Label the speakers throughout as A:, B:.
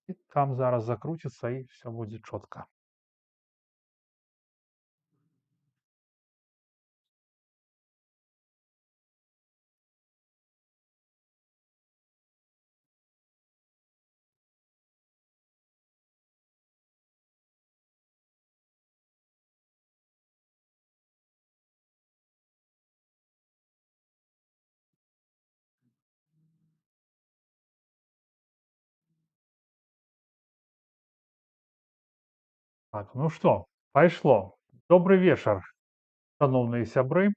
A: И там зараз закрутится, и все будет четко. Так, ну что, пошло. Добрый вечер, шановные сябры.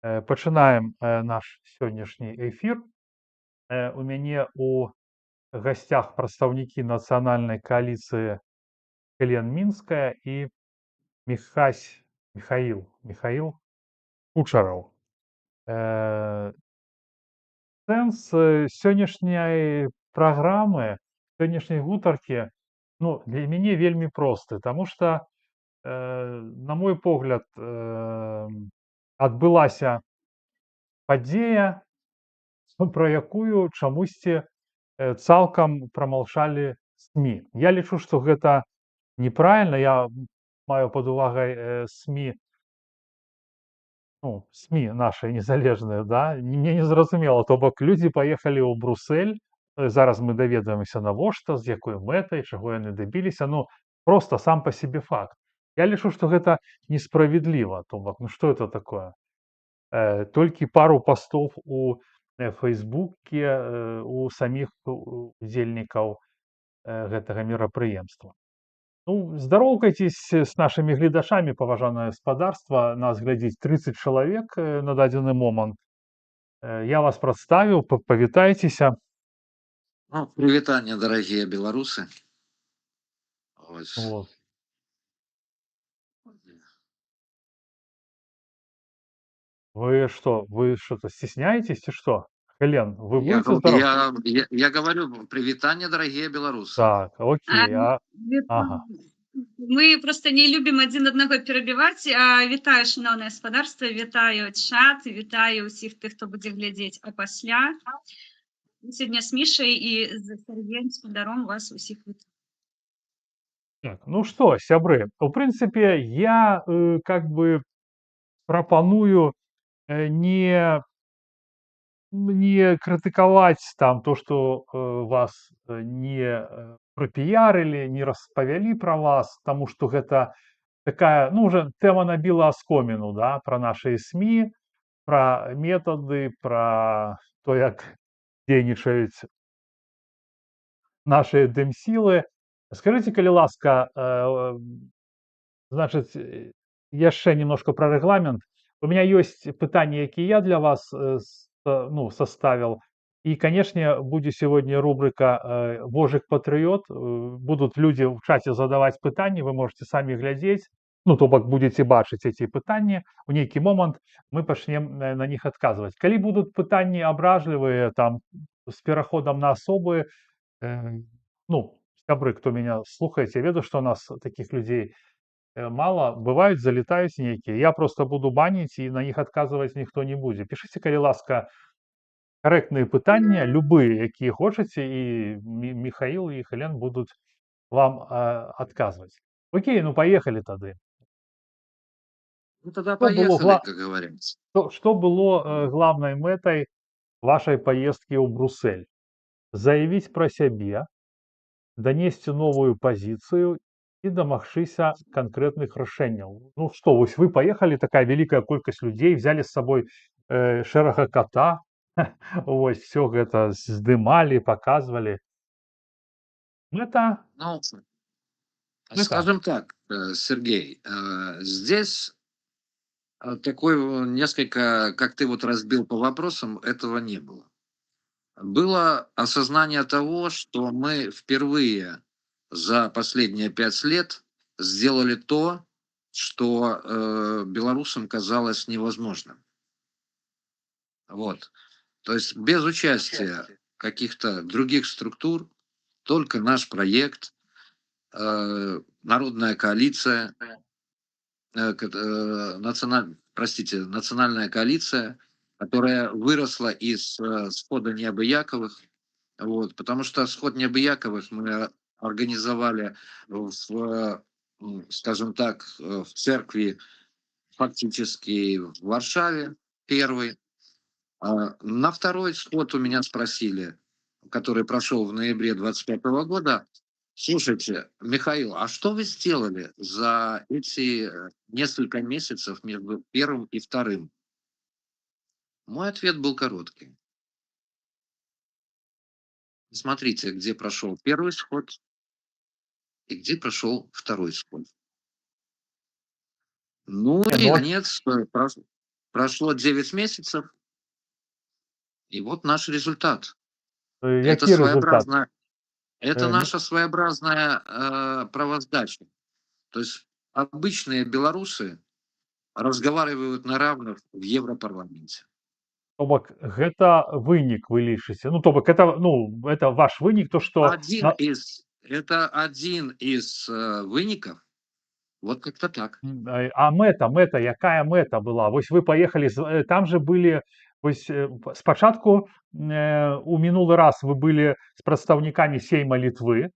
A: Пачынаем наш сённяшні эфир. У мяне у гасцях прадстаўнікі нацыянальнай кааліцыі Хелен Мінская і Михась Михаил Кучараў. Э, Сэнс сённяшняй праграмы, сённяшняй гутаркі, ну, для мяне вельмі просты, таму што, на мой погляд, адбылася падзея, пра якую чамусьці цалкам прамаўчалі СМі. Я лічу, што гэта неправільна. Я маю пад увагай СМі, ну, СМі нашыя незалежныя, да, мне не зразумела, то бок людзі паехалі ў Брусель, зараз мы даведаемся навошта, з якой мэтай, чаго яны дабіліся, ну, просто сам па сябе факт. Я лічу, што гэта несправедліва, то бок, ну што это такое? Толькі пару пастоў у Фэйсбуке у саміх удзельнікаў гэтага мерапрыемства. Ну, здароўкайцесь з нашымі гледачамі, паважанае гаспадарства. Нас глядзіць 30 чалавек на дадзены момант. Я вас прадставіў, павітайцеся.
B: Ну, прывітанне, дарагія беларусы. Ось.
A: Вот. Вы что-то стесняетесь ці што? Хелен, вы
B: Я,
A: будете
B: гов-
A: здоров?
B: я говорю, прывітанне, дарагія беларусы.
A: Так,
C: А,
A: окей. Ага.
C: Мы просто не любім адзін аднаго перабіваць. Вітаю, шаноўнае гаспадарства, вітаю чат, вітаю ўсіх тых, хто будзе глядзець апасля. Сёння з Мішай і з Сергеем спадаром вас усіх вітаю.
A: Так, ну что, сябры, у прынцыпе, я как бы прапаную не крытыкаваць там то, што вас не прапіярылі, не распавялі пра вас, таму што гэта такая, ну, уже тэма набіла аскоміну, да, пра нашы СМі, пра метады, пра то, як дзейнічаюць наши дэмсілы. Скажите, калі ласка, значыць, яшчэ немножко пра рэгламент. У меня ёсць пытанні, якія я для вас ну, составил. И, конечно, будет сегодня рубрика «Вожик патриот». Будут люди в чате задавать пытанні, вы можете сами глядзець. Ну, то бок будете бачыць эти пытанні. У нейкі момант мы пачнем на них адказваць. Калі будут пытанні абражлівыя, там, с пераходам на асобы, ну, сябры, кто меня слухаете, я ведаю, что у нас таких людей мало, бывают, залетают некие. Я просто буду банить, и на них отказывать никто не будет. Пишите, калі ласка, корректные пытания, любые, якія хочаце, и Михаил и Хелен будут вам отказывать. Окей, ну поехали тады.
B: Ну, тогда
A: Что было,
B: поехали, как говорится.
A: что было главной мэтай вашей поездки ў Бруссель? Заявить про сябе, данесці новую пазіцыю і дамагчыся канкрэтных рашэнняў. Ну што, вось вы паехалі, такая вялікая колькасць людзей, взяли з сабой шэрага кота, вось все гэта здымалі, показывали. Это
B: Ну,
A: это
B: скажем так, Сергей, здесь такой несколько, как ты вот разбил по вопросам, этого не было. Было осознание того, что мы впервые за последние 5 лет сделали то, что белорусам казалось невозможным. Вот. То есть без участия каких-то других структур, только наш проект, народная коалиция, национальная коалиция, которая выросла из схода Необыяковых, Вот, потому что сход Необъяковых мы организовали скажем так, в церкви фактически в Варшаве первый. На второй сход у меня спросили, который прошел в ноябре 25 года: слушайте, Михаил, а что вы сделали за эти несколько месяцев между первым и вторым? Мой ответ был короткий. Смотрите, где прошел первый сход и где прошел второй сход. Ну
A: Не,
B: и,
A: ну вот,
B: наконец, прошло 9 месяцев, и вот наш результат. Это
A: який результат?
B: своеобразно, это
A: Ну,
B: наша своеобразная правоздача. То есть обычные белорусы разговаривают на равных в Европарламенте.
A: то бок гэта вынік вы лічыце. Ну, то бок это, ну, это ваш вынік, то што
B: Это один из выников. Вот как-то так.
A: А мэта, якая мэта была? Вось вы паехалі там же былі вось спачатку у мінулы раз вы былі з прадстаўнікамі сейма Літвы,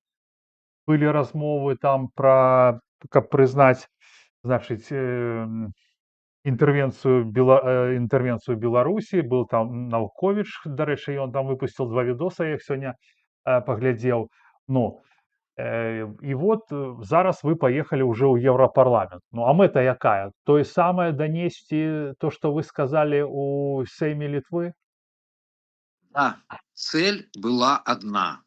A: былі размовы там пра каб прызнаць, значыць, інтэрвенцыю Беларусі, был там Наўковіч, дарэчы, ён там выпусціў 2 відоса, я іх сёння паглядзеў. Ну, і вот зараз вы паехалі ўжо ў Еўрапарламент. Ну, а мэта якая? Тое самае данесці то, што вы сказалі у сейме Літвы?
B: Да, цель была одна: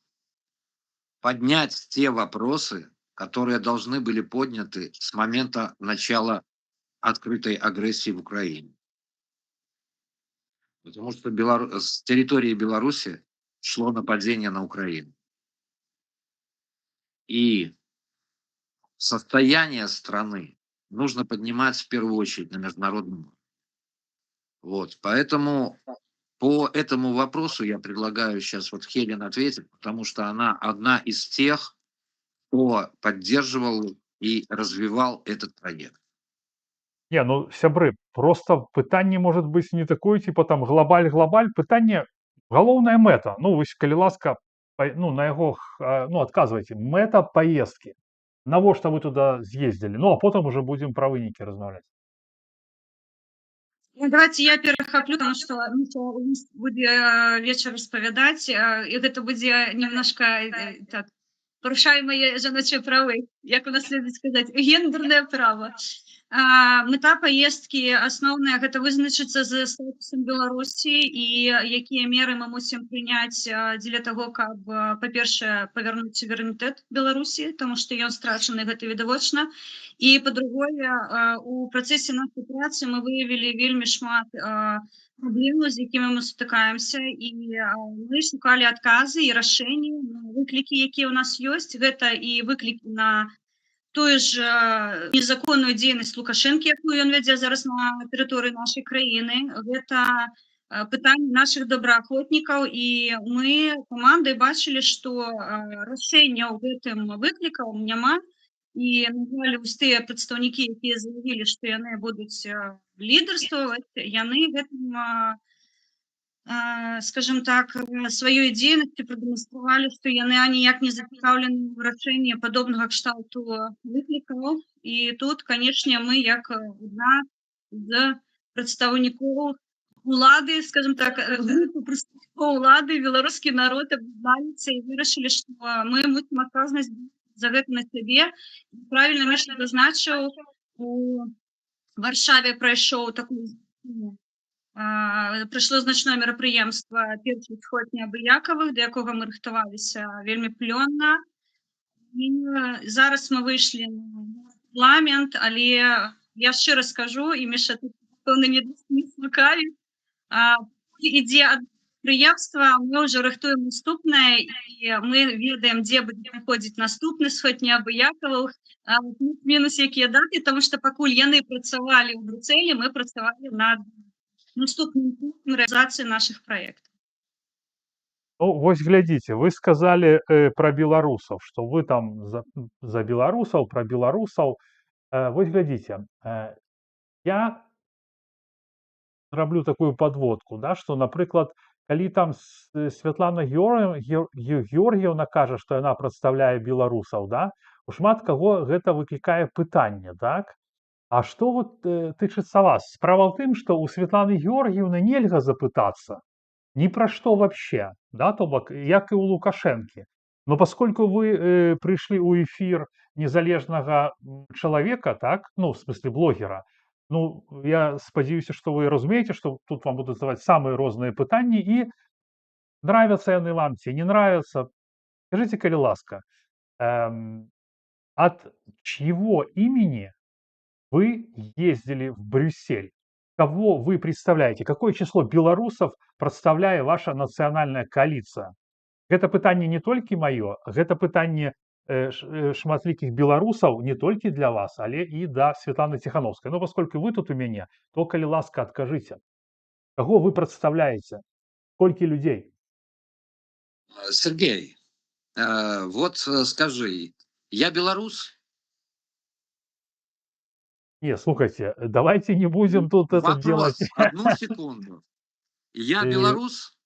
B: поднять те вопросы, которые должны были подняты с момента начала открытой агрессии в Украине. Потому что с территории Беларуси шло нападение на Украину. И состояние страны нужно поднимать в первую очередь на международном уровне. Вот, поэтому по этому вопросу я предлагаю сейчас вот Хелен ответить, потому что она одна из тех, кто поддерживал и развивал этот проект.
A: Не, ну, сябры, просто пытанне может быць не такое, типа там глобаль, пытанне, галоўная мэта. Ну, вось, калі ласка, ну, на яго, ну, адказвайце. Мэта паездкі. Навошта вы туда з'ездзілі? Ну, а потым уже будзем пра вынікі размаўляць.
C: Ну, давайте я перахаплю, потому что будзе вечар распавядаць, і гэта будзе немножко так, парушае мае жаночыя правы, як у нас любяць сказаць, гендернае права. Мэта паездкі асноўная гэта вызначыцца з статусам Беларусі і якія меры мы мусім прыняць дзеля таго, каб, па-першае, павярнуць суверэнітэт Беларусі, таму што ён страчаны, гэта відавочна. І па-другое, у працэсе нашай працы мы выявілі вельмі шмат праблем, з якімі мы сутыкаемся, і мы шукалі адказы і рашэнні на выклікі, якія ў нас ёсць. Гэта і выклікі на тую ж незаконную дзейнасць Лукашэнкі, якую ён вядзе зараз на тэрыторыі нашай краіны. Гэта пытанне нашых добраахвотнікаў, і мы камандай бачылі, што рашэнняў гэтым выклікаў няма. І назвалі вось тыя прадстаўнікі, якія заявілі, што яны будуць лідарстваваць, яны гэтым, скажем так, сваёй дзейнасцю прадэманстравалі, што яны аніяк не зацікаўлены ў рашэнні падобнага кшталту выклікаў. І тут, канешне, мы як адна з прадстаўнікоў улады, скажем так, групы прадстаўнікоў улады, беларускі народ аб'ядналіся і вырашылі, што мы мусім адказнасць за гэта на сябе. Правільна Міша зазначыў, у Варшаве прайшоў такую прайшло значное мерапрыемства першы сход Неабыякавых, да якога мы рыхтаваліся вельмі плённа. І зараз мы выйшлі на парламент, але я шчыра скажу, і Міша тут пэўна не смыкалі, ідзе ад мерапрыемства, мы ўжо рыхтуем наступнае, і мы ведаем, дзе будзе праходзіць наступны сход Неабыякавых, плюс-мінус якія даты, таму што пакуль яны працавалі ў Брюсселі, мы працавалі над наступным пунктам рэалізацыі нашых праектаў.
A: Ну, вось глядзіце, вы сказалі пра беларусаў, што вы там за беларусаў, пра беларусаў. Вось глядзіце, я зраблю такую подводку, да, што, напрыклад, калі там Святлана Георгіевна кажа, што яна прадстаўляе беларусаў, да, у шмат каго гэта выклікае пытанне, так? А што вот тычыцца вас? Справа ў тым, што ў Святланы Георгіевны нельга запытацца ни про что вообще, да, то бок, як і ў Лукашэнкі. Но поскольку вы прыйшлі ў эфір незалежнага чалавека, так, ну, в смысле блогера, ну, я спадзяюся, што вы разумееце, што тут вам будуць задаваць самыя розныя пытанні і нравятся яны вам ці не нравятся. Скажите, калі ласка, от чьего имени вы ездили в Брюссель? Кого вы представляете? Какое число белорусов представляе ваша нацыянальная коаліцыя? Гэта пытанне не толькі маё, гэта пытанне шматлікіх беларусаў не толькі для вас, але і да Светланы Ціхановскай. Но поскольку вы тут у мяне, то, калі ласка, адкажыце, каго вы прадстаўляеце? Колькі людзей?
B: Сергей, вот скажи, я белорус?
A: Не, слухайте, давайте не будем тут это делать.
B: Вопрос, одну секунду. Я белорус?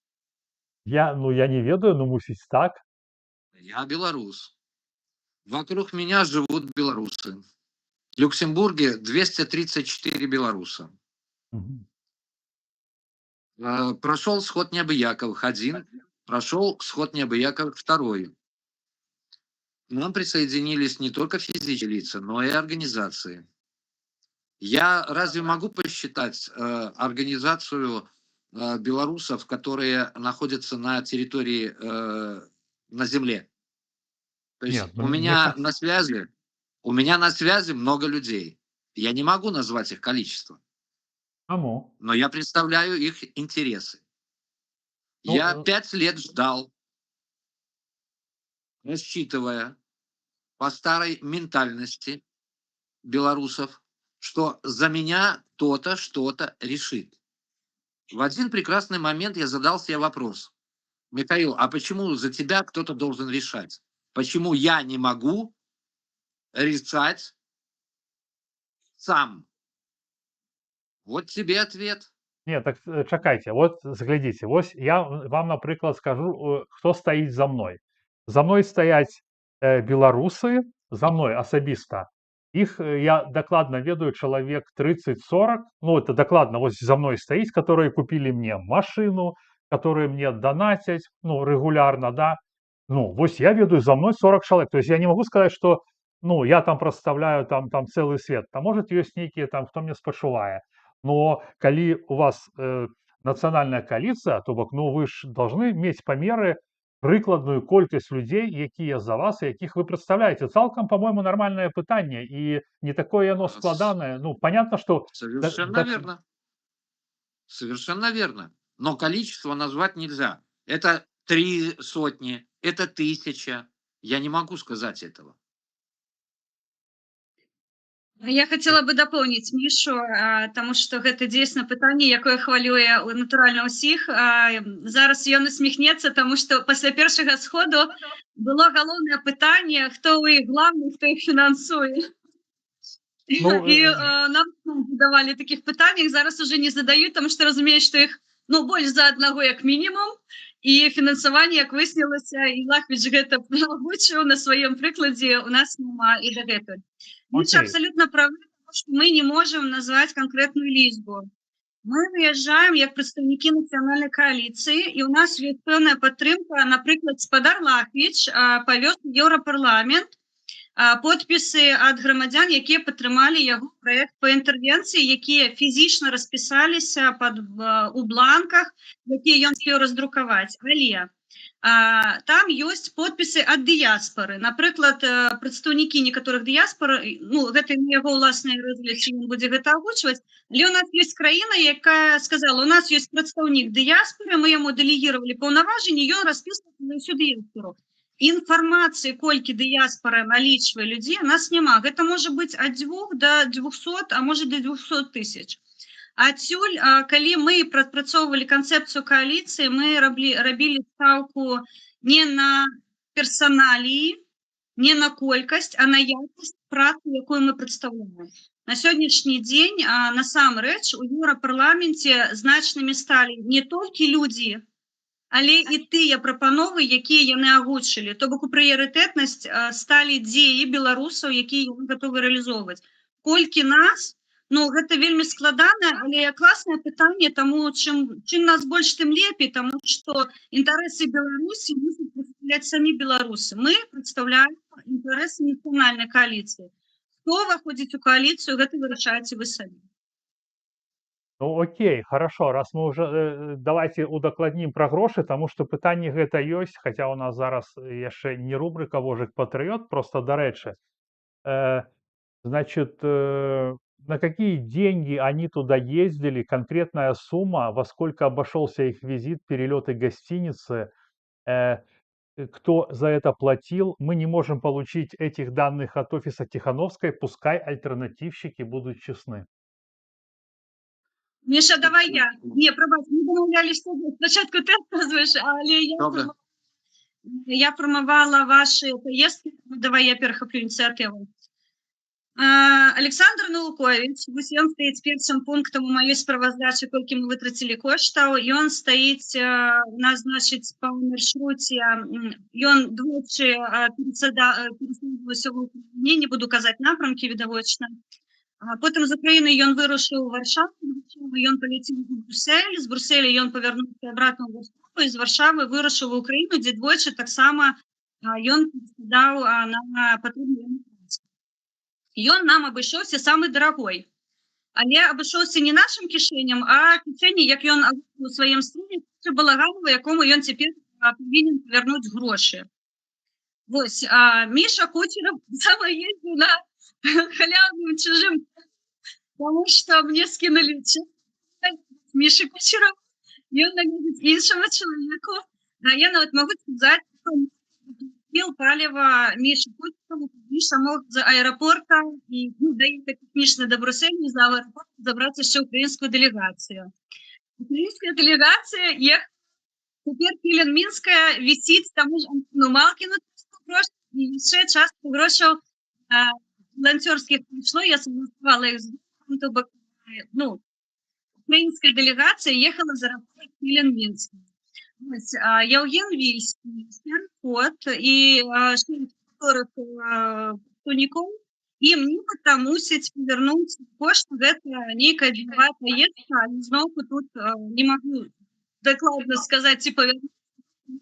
A: Я не ведаю, но мусіць так.
B: Я белорус. Вокруг меня живут белорусы. В Люксембурге 234 белоруса.
A: Мгм.
B: Прошел сход Необыяковых один, прошел сход Необыяковых второй. К нам присоединились не только физические лица, но и организации. Я разве могу посчитать организацию белорусов, которые находятся на территории, на земле? То есть
A: Нет,
B: у меня на связи много людей. Я не могу назвать их количество,
A: Кому?
B: но я представляю их интересы.
A: Ну,
B: Я 5 лет ждал, рассчитывая по старой ментальности белорусов, что за меня кто-то что-то решит. В один прекрасный момент я задал себе вопрос: Михаил, а почему за тебя кто-то должен решать? Почему я не могу решать сам? Вот тебе ответ.
A: Не, так чакайце, вот заглядзіце, вось я вам, напрыклад, скажу, хто стаіць за мной. За мной стаяць беларусы, за мной асабіста. Іх я дакладна ведаю чалавек 30-40, ну это дакладна вось за мной стаіць, которые купілі мне машину, которые мне донацяць, ну, регулярно, да. Ну, вось я ведаю за мной 40 чалавек. То есть я не могу сказаць, што ну, я там прадстаўляю там цэлы свет. Там, может, ёсць нейкія там, хто мне спачувае. Но калі у вас нацыянальная коаліцыя, то бок, ну, вы ж должны мець памеры прыкладную колькасць людзей, якія за вас і якіх вы прадстаўляеце. Цалкам, по-моему, нормальнае пытанне і не такое яно складанае. Ну, понятно, что
B: Совершенно верно. Совершенно верно. Но количество назвать нельзя. Это 3 сотни, это 1000. Я не могу сказать этого.
C: Я хацела бы дапоўніць Мішу, таму што гэта дзейсна пытанне, якое хвалюе натуральна ўсіх. Зараз ён усміхнецца, таму што пасля першага сходу было галоўнае пытанне, хто ў іх главны, хто іх фінансуе.
A: Ну,
C: І нам задавалі такіх пытаннях, зараз уже не задаюць, таму што разумеюць, што іх больш за аднаго як мінімум. І фінансаванне, як выяснілася, і Лахвіч гэта агучыў на сваём прыкладзе, у нас няма і дагэтуль. Міша абсолютно правы, тому что мы не можем назвать конкретную лічбу. Мы выезжаем як прадстаўнікі нацыянальнай коалиции, и у нас есть пэўная падтрымка, напрыклад, спадар Лахвіч павёз у Еўрапарламент подпісы ад грамадзян, якія падтрымалі яго праект по інтэрвенцыі, якія фізічна распісаліся у бланках, якія ён спеў раздрукаваць. Але там ёсць подпісы ад дыяспары. Напрыклад, прадстаўнікі некаторых дыяспар, ну, гэта не яго ўласныя разгляды, ён будзе гэта агучваць, але у нас ёсць краіна, якая сказала, у нас ёсць прадстаўнік дыяспары, мы яму дэлегіравалі паўнаважанні, ён распісвае на ўсю дыяспару. Інфармацыі, колькі дыяспара налічвае людзей, у нас няма. Гэта можа быць ад 2 до 200, а можа до 200 тысяч. Адсюль, калі мы прапрацоўвалі канцэпцыю коаліцыі, мы рабілі стаўку не на персаналіі, не на колькасць, а на якасць працы, якую мы прадстаўляем. На сённяшні дзень, насамрэч, у Еўрапарламенце значнымі сталі не толькі людзі але і тыя прапановы, якія яны агучылі. То бок у прыярытэтнасць сталі дзеі беларусаў, якія яны гатовы рэалізоўваць. Колькі нас, ну гэта вельмі складана, але класнае пытанне, таму чым нас больш, тым лепей, таму што інтарэсы Беларусі мусяць прадстаўляць самі беларусы. Мы прадстаўляем інтарэсы нацыянальнай кааліцыі. Хто ўваходзіць у кааліцыю, гэта вырашаеце вы самі.
A: Ну окей, хорошо, раз мы уже давайте удакладнім пра грошы, таму што пытанне гэта ёсць, хаця ў нас зараз яшчэ не рубрыка вожык патрыёт, просто дарэчы. Значит, на какие деньги они туда ездили, конкретная сумма, во сколько обошелся их визит, перелеты, гостиницы, кто за это платил. Мы не можем получить этих данных от офиса Тихановской, пускай альтернативщики будут честны.
C: Міша, давай я. Не, пробач, ми домовлялися, спочатку ти розказуєш, але
B: Добре.
C: я промовала ваші поїздки, давай я перехоплю ініціативу. Александр Налукович, ён стаіць першым пунктам у маёй справаздачы, колькі мы вытрацілі коштаў, ён стаіць у нас, значыць, па маршруце, ён двойчы перасоўваўся ў Украіне, не буду казаць напрамкі відавочна. Потым з Украіны ён вырушыў у Варшаву, ён паляцеў у Брюссель, з Брюсселя ён павярнуўся абратна ў Варшаву, і з Варшавы вырушыў у Украіну, дзе двойчы таксама ён даў на патрэбную працу. Ён нам абышоўся самы дарагой. Але абышоўся не нашым кішэням, а кішэні, як ён у сваім струне, Балаганова, якому ён цяпер павінен павярнуць грошы. Вось, Міша Кучеров сама ездзіў на халявным чужым, таму што мне скінулі чек Мішы Кучерова, ён належыць іншаму чалавеку. Я нават магу сказаць, што купил палево Мише Кучерову, Миша мог з аэропорта и доехать технично до Брюсселя, из аэропорта забрать еще украинскую делегацию. Украинская делегация ехала, теперь Кілін-Мінская висит тому же Антону Малкину, и еще часто грошей волонтерских пришло, я согласовала их с ну, украинская делегация ехала за аэропорт Кілін-Мінський. Яўген Вільскі, Кот і шэраг прадстаўнікоў, ім нібыта мусяць павярнуць кошт, гэта нейкая дзелавая паездка, але зноўку тут не магу дакладна сказаць, ці павярнуць.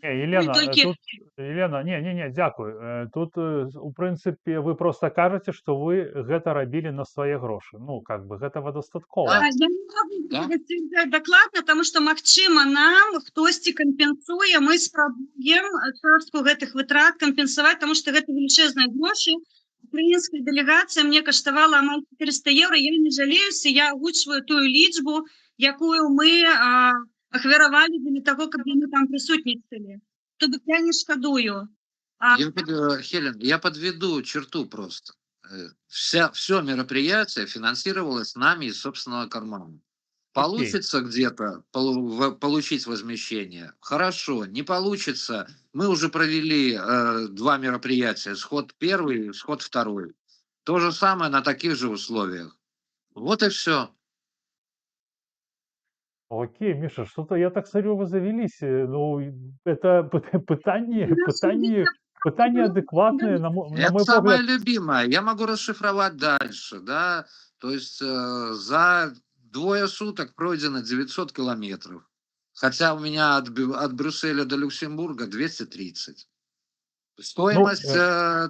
A: Елена,
C: толькі-
A: тут, Елена, не, дзякуй. Тут, у прынцыпе, вы просто кажаце, што вы гэта рабілі на свае грошы. Ну, как бы, гэтага дастаткова.
C: Я не могу
B: Да.
C: сказаць дакладна, таму што, магчыма, нам хтосьці кампенсуе, мы спрабуем частку гэтых вытрат кампенсаваць, таму што гэта велічэзныя грошы. Украінская дэлегацыя мне каштавала амаль 400 евро. Я не жалеюся, я агучваю тую лічбу, якую мы ахвяравалі для таго, каб яны там прысутнічалі. То бок я не шкадую.
B: Хелен, я подведу черту просто. Все мероприятие финансировалось нами из собственного кармана. Получится где-то получить возмещение? Хорошо. Не получится. Мы уже провели 2 мероприятия. Сход первый, сход второй. То же самое на таких же условиях. Вот и все.
A: Окей, Миша, что-то я так смотрю, вы завелись. Ну, это пытание адекватное, на мой
B: Это
A: погляд.
B: самое любимое. Я могу расшифровать дальше, да. То есть за 2 суток пройдено 900 километров. Хотя у меня от Брюсселя до Люксембурга 230. Стоимость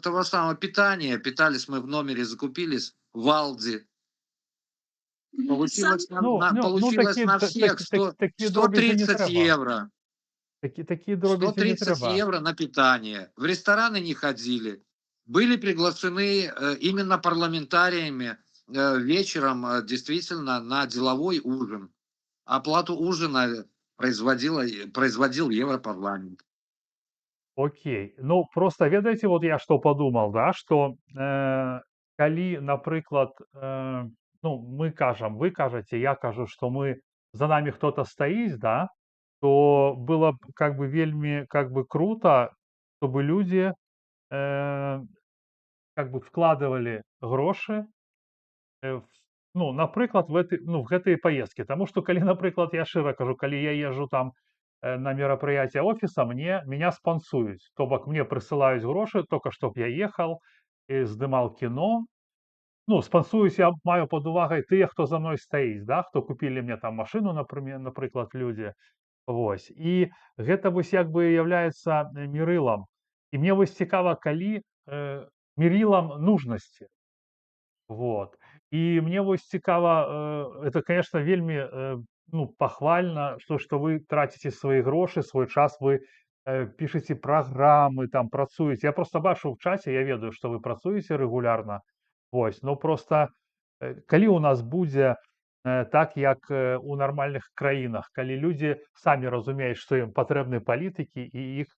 B: того самого питания. Питались мы в номере, закупились в Алди. Получилось получилось на всех 130 евро.
A: Такие дроби не
B: 130
A: треба.
B: евро на питание. В рестораны не ходили. Были приглашены именно парламентариями вечером действительно на деловой ужин. Оплату ужина производил Европарламент.
A: Окей. Ну, просто ведаеце, вот я што падумал, да, што калі, напрыклад, ну, мы кажам, вы кажаце, я кажу, што за нами хто-то стаіць, да, то было б как бы вельмі как бы круто, чтобы люди как бы вкладывали грошы ну, напрыклад, в гэтыя паездкі. Таму што калі, напрыклад, я шчыра кажу, калі я езжу там на мерапрыяція офіса, меня спансуюць. То бок мне прысылаюць грошы, тока чтоб я ехал і здымаў кіно. Ну, спансуюць я маю пад увагай тыя, хто за мной стаіць, да, хто купілі мне там машыну, напрыклад, людзі. Вось. І гэта вось як бы являецца мерылам. І мне вось цікава, калі мерілам нужнасці. Вот. І мне вось цікава, это, конечно, вельмі ну, пахвальна, што вы траціце свае грошы, свой час, вы пішаце праграмы, там працуеце. Я просто бачу ў чаце, я ведаю, што вы працуеце рэгулярна. Вось. Ну просто калі ў нас будзе так, як у нармальных краінах, калі людзі самі разумеюць, што ім патрэбны палітыкі і іх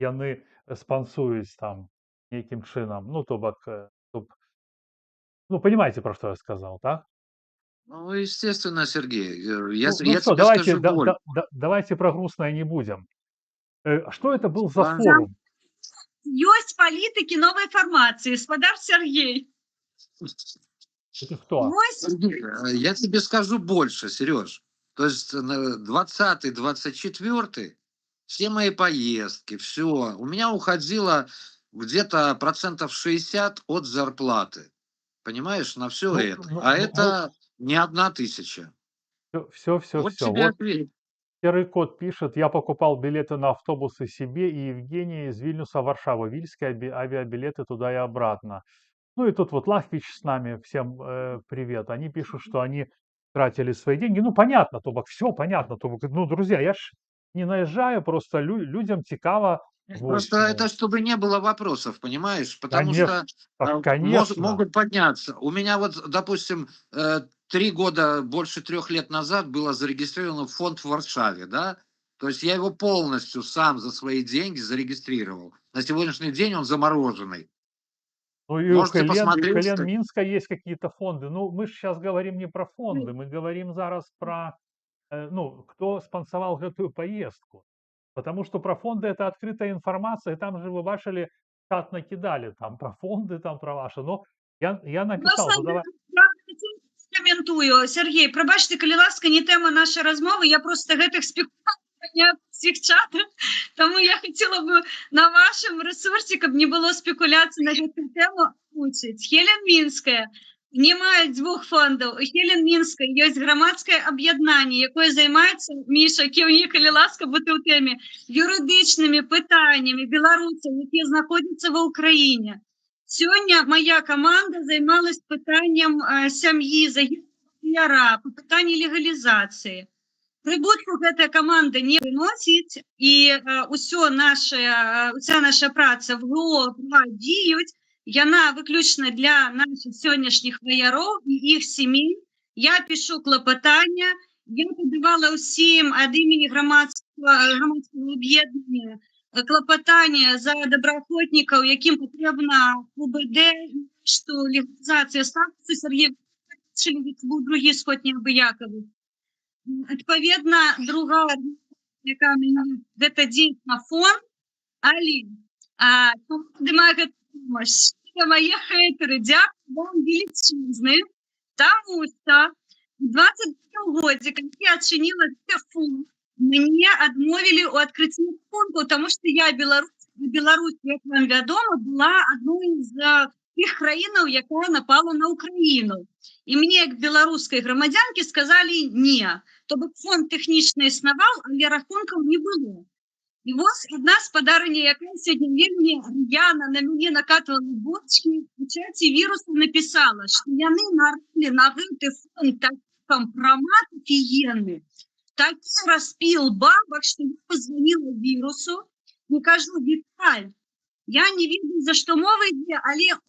A: яны спансуюць там нейкім чынам. Ну, то бок, ну, понимаете, про что я сказал, так?
B: Ну, естественно, Сергей, я,
A: Ну
B: я
A: что,
B: тебе скажу больше.
A: давайте про грустное не будем. Что это был за
B: А?
A: форум?
C: Ёсць палітыкі новай фармацыі, спадар Сергей.
A: Это кто?
C: Вось
B: Сергей, я тебе скажу больше, Сереж. То есть 20-й, 24-й, все мои поездки, все. У меня уходило где-то 60% от зарплаты. Понимаешь, на все
A: Ну,
B: это.
A: ну,
B: А
A: ну,
B: это не 1000.
A: все.
B: Вот тебе
A: Вот
B: ответ.
A: серый кот пишет, я покупал билеты на автобусы себе и Евгении из Вильнюса в Варшаву, вильские авиабилеты туда и обратно. Ну и тут вот Лахвич с нами, всем привет. Они пишут, что они тратили свои деньги. Ну, понятно, то бок, все понятно. То бок, ну, друзья, я ж не наезжаю, просто людям цікаво.
B: Просто
A: ну.
B: это чтобы не было вопросов, понимаешь? Потому
A: Конечно,
B: что
A: конечно.
B: могут подняться. У меня вот, допустим, 3 года, больше 3 лет назад было зарегистрировано фонд в Варшаве, да? То есть я его полностью сам за свои деньги зарегистрировал. На сегодняшний день он замороженный.
A: Ну и
B: Можете
A: у
B: посмотреть.
A: Хелен Минска есть какие-то фонды. Ну, мы же сейчас говорим не про фонды, мы говорим зараз про, ну, кто спонсовал эту поездку. Потому что про фонды это открытая информация, там же вы бачили, чат накидали, там про фонды, там про ваши. Но я написал,
C: Власне,
A: что давай,
C: я каментую. Сергей, прабачце, калі ласка, не тэма нашай размовы, я просто гэтых спекуляцый не всіх чатах, таму я хацела бы на вашым рэсурсе, каб не было спекуляцый на гэтую тэму, агучыць. Хелен Мінская не мае 2 фондаў. У Хелен Мінскай ёсць грамадскае аб'яднанне, якое займаецца, Міша, кіўні, калі ласка, бо ты ў тэме, юрыдычнымі пытаннямі беларусаў, якія знаходзяцца ва ўкраіне. Сёння моя команда займалась пытаннем сям'і загінулага по пытанню легалізацыі. Прыбытку гэтая команда не прыносіць, і уся наша праца в ГО дзеюць, яна выключна для наших сённяшніх ваяроў і іх сямей. Я пишу клапатання, я падавала ўсім ад імені грамадскага аб'яднання клапатання за добраахвотнікаў, якім патрэбна УБД, што легалізацыя статусу. Сергей був другі сход неабыякавы. Адпаведна, другая, яка мяне гэта дзеюць на фон, але мае гэту памощь. Мае хейтары, дзякую вам велічызны, таму што ў 22 годзе, калі я адчыніла фон, мне адмовілі ў адкрыцці фонду, таму што я Беларусь, як вам вядома, была адной з тых краінаў, якая напала на Украіну. І мне, як беларускай грамадзянкі, сказалі не. То бок фонд тэхнічна існаваў, але рахункаў не было. І вось адна спадарыня, якая сёння вельмі р'яна на мяне накатвала бочкі, у чаце вірусу напісала, што яны нарылі на гэты фонд такі кампрамат офігенны, такі распіл бабак, што я позвонила вірусу і кажу: Віталь, я не ведаю, за што мова ідзе, але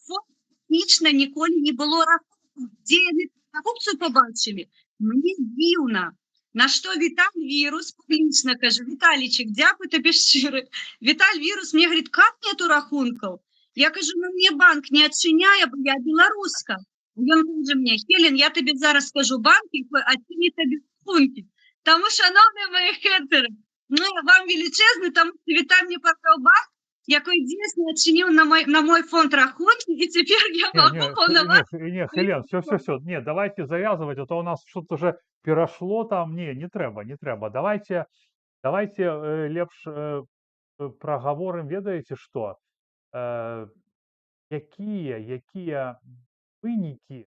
C: фонд тэхнічна ніколі не было рахунку. Дзе яны рахунку побачылі? Мне дзіўна. На што Віталь вірус публічна кажа: Віталічык, дзякуй табе шчыры. Віталь вірус мне говорит: как нету рахункаў? Я кажу: ну мне банк не адчыняе, бо я беларуска. Ён кажа мне: Хелен, я табе зараз скажу банкі, адчыні табе рахункі. Таму, шановныя мае хейтары, ну, вам велічэзны, таму што Віталь мне паказаў банк, якой дзейсна адчыніў на мой фонд рахункі, і цяпер я могу паўнаваць.
A: Не, Хелен, все. Не, давайте завязывать, а то у нас что-то уже перешло там. Не трэба. Давайте Давайте лепш прагаворым, ведаеце што? Э, якія вынікі,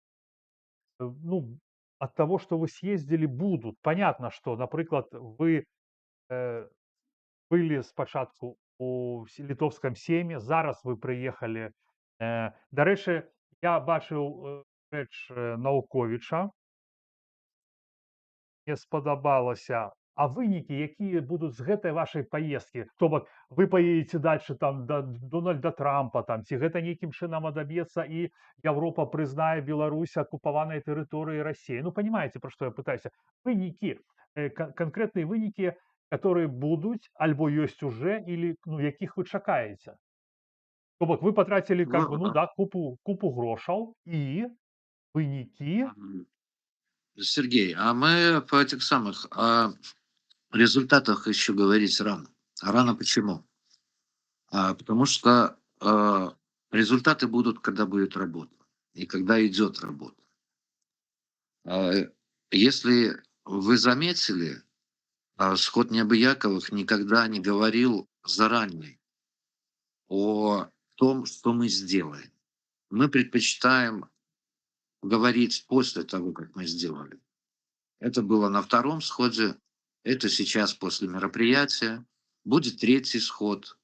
A: ну, от того, что вы съездили, будут. Понятно, что, например, вы э, были спочатку у літовскім сейме, зараз вы прыехалі. Дарэчы, я бачыў рэч Наўковіча, мне спадабалася. А вынікі, якія будуць з гэтай вашай паездкі? То бок вы паедзеце дальше там да Дональда Трампа там, ці гэта нейкім чынам адаб'ецца і Европа прызнае Беларусь акупаванай тэрыторыяй России? Ну, понимаете, про што я пытаюся? Вынікі, канкрэтныя вынікі, которые будуць альбо ёсць уже или ну, якіх вы чакаеце? То бок вы потратили как бы, ну
B: Ну,
A: да, купу грошаў і вынікі.
B: Сергей, а мы по этих самых результатах еще говорить рано. Рано почему? Потому что результаты будут, когда будет работа и когда идет работа. Если вы заметили, Сход Необыяковых никогда не говорил заранее о том, что мы сделаем. Мы предпочитаем говорить после того, как мы сделали. Это было на втором сходе, это сейчас после мероприятия, будет третий сход.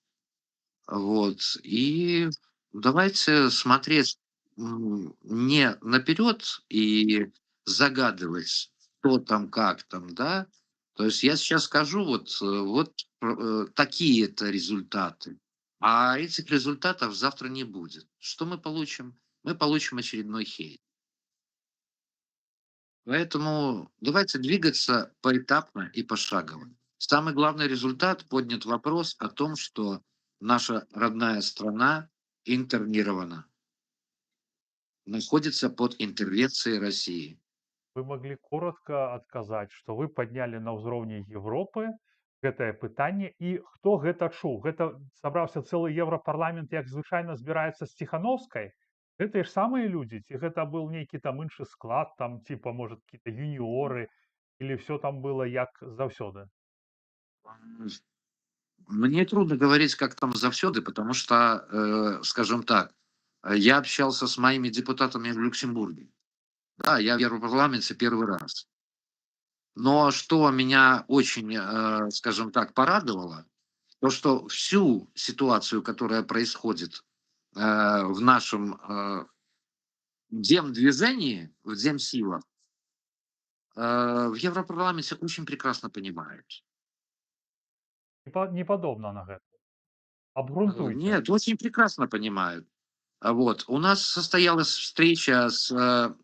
B: Вот. И давайте смотреть не наперед и загадывать, что там, как там, да. То есть я сейчас скажу, вот такие-то результаты, а этих результатов завтра не будет. Что мы получим? Мы получим очередной хейт. Поэтому давайте двигаться поэтапно и пошагово. Самый главный результат — поднят вопрос о том, что наша родная страна интернирована, находится под интервенцией России.
A: Вы могли коротко адказаць, што вы паднялі на ўзроўні Европы гэтае пытанне і хто гэта чуў? Гэта сабраўся цэлы еўрапарламент, як звычайна збіраецца з Ціхановскай? Гэтыя ж самыя людзі, ці гэта быў нейкі там іншы склад, там типа может какие-то юніоры, или все там было як заўсёды?
B: Мне трудно говорить, как там завсёды, потому что, скажем так, я общался с моими депутатами в Люксембурге. Да, я в Европарламенте первый раз. Но что меня очень, скажем так, порадовало, то, что всю ситуацию, которая происходит в нашем демдвижении, в демсилах, в Европарламенте очень прекрасно понимают.
A: Не падобна на гэта. Абгрунтуйце.
B: Нет, очень прекрасно понимают. Вот. У нас состоялась встреча с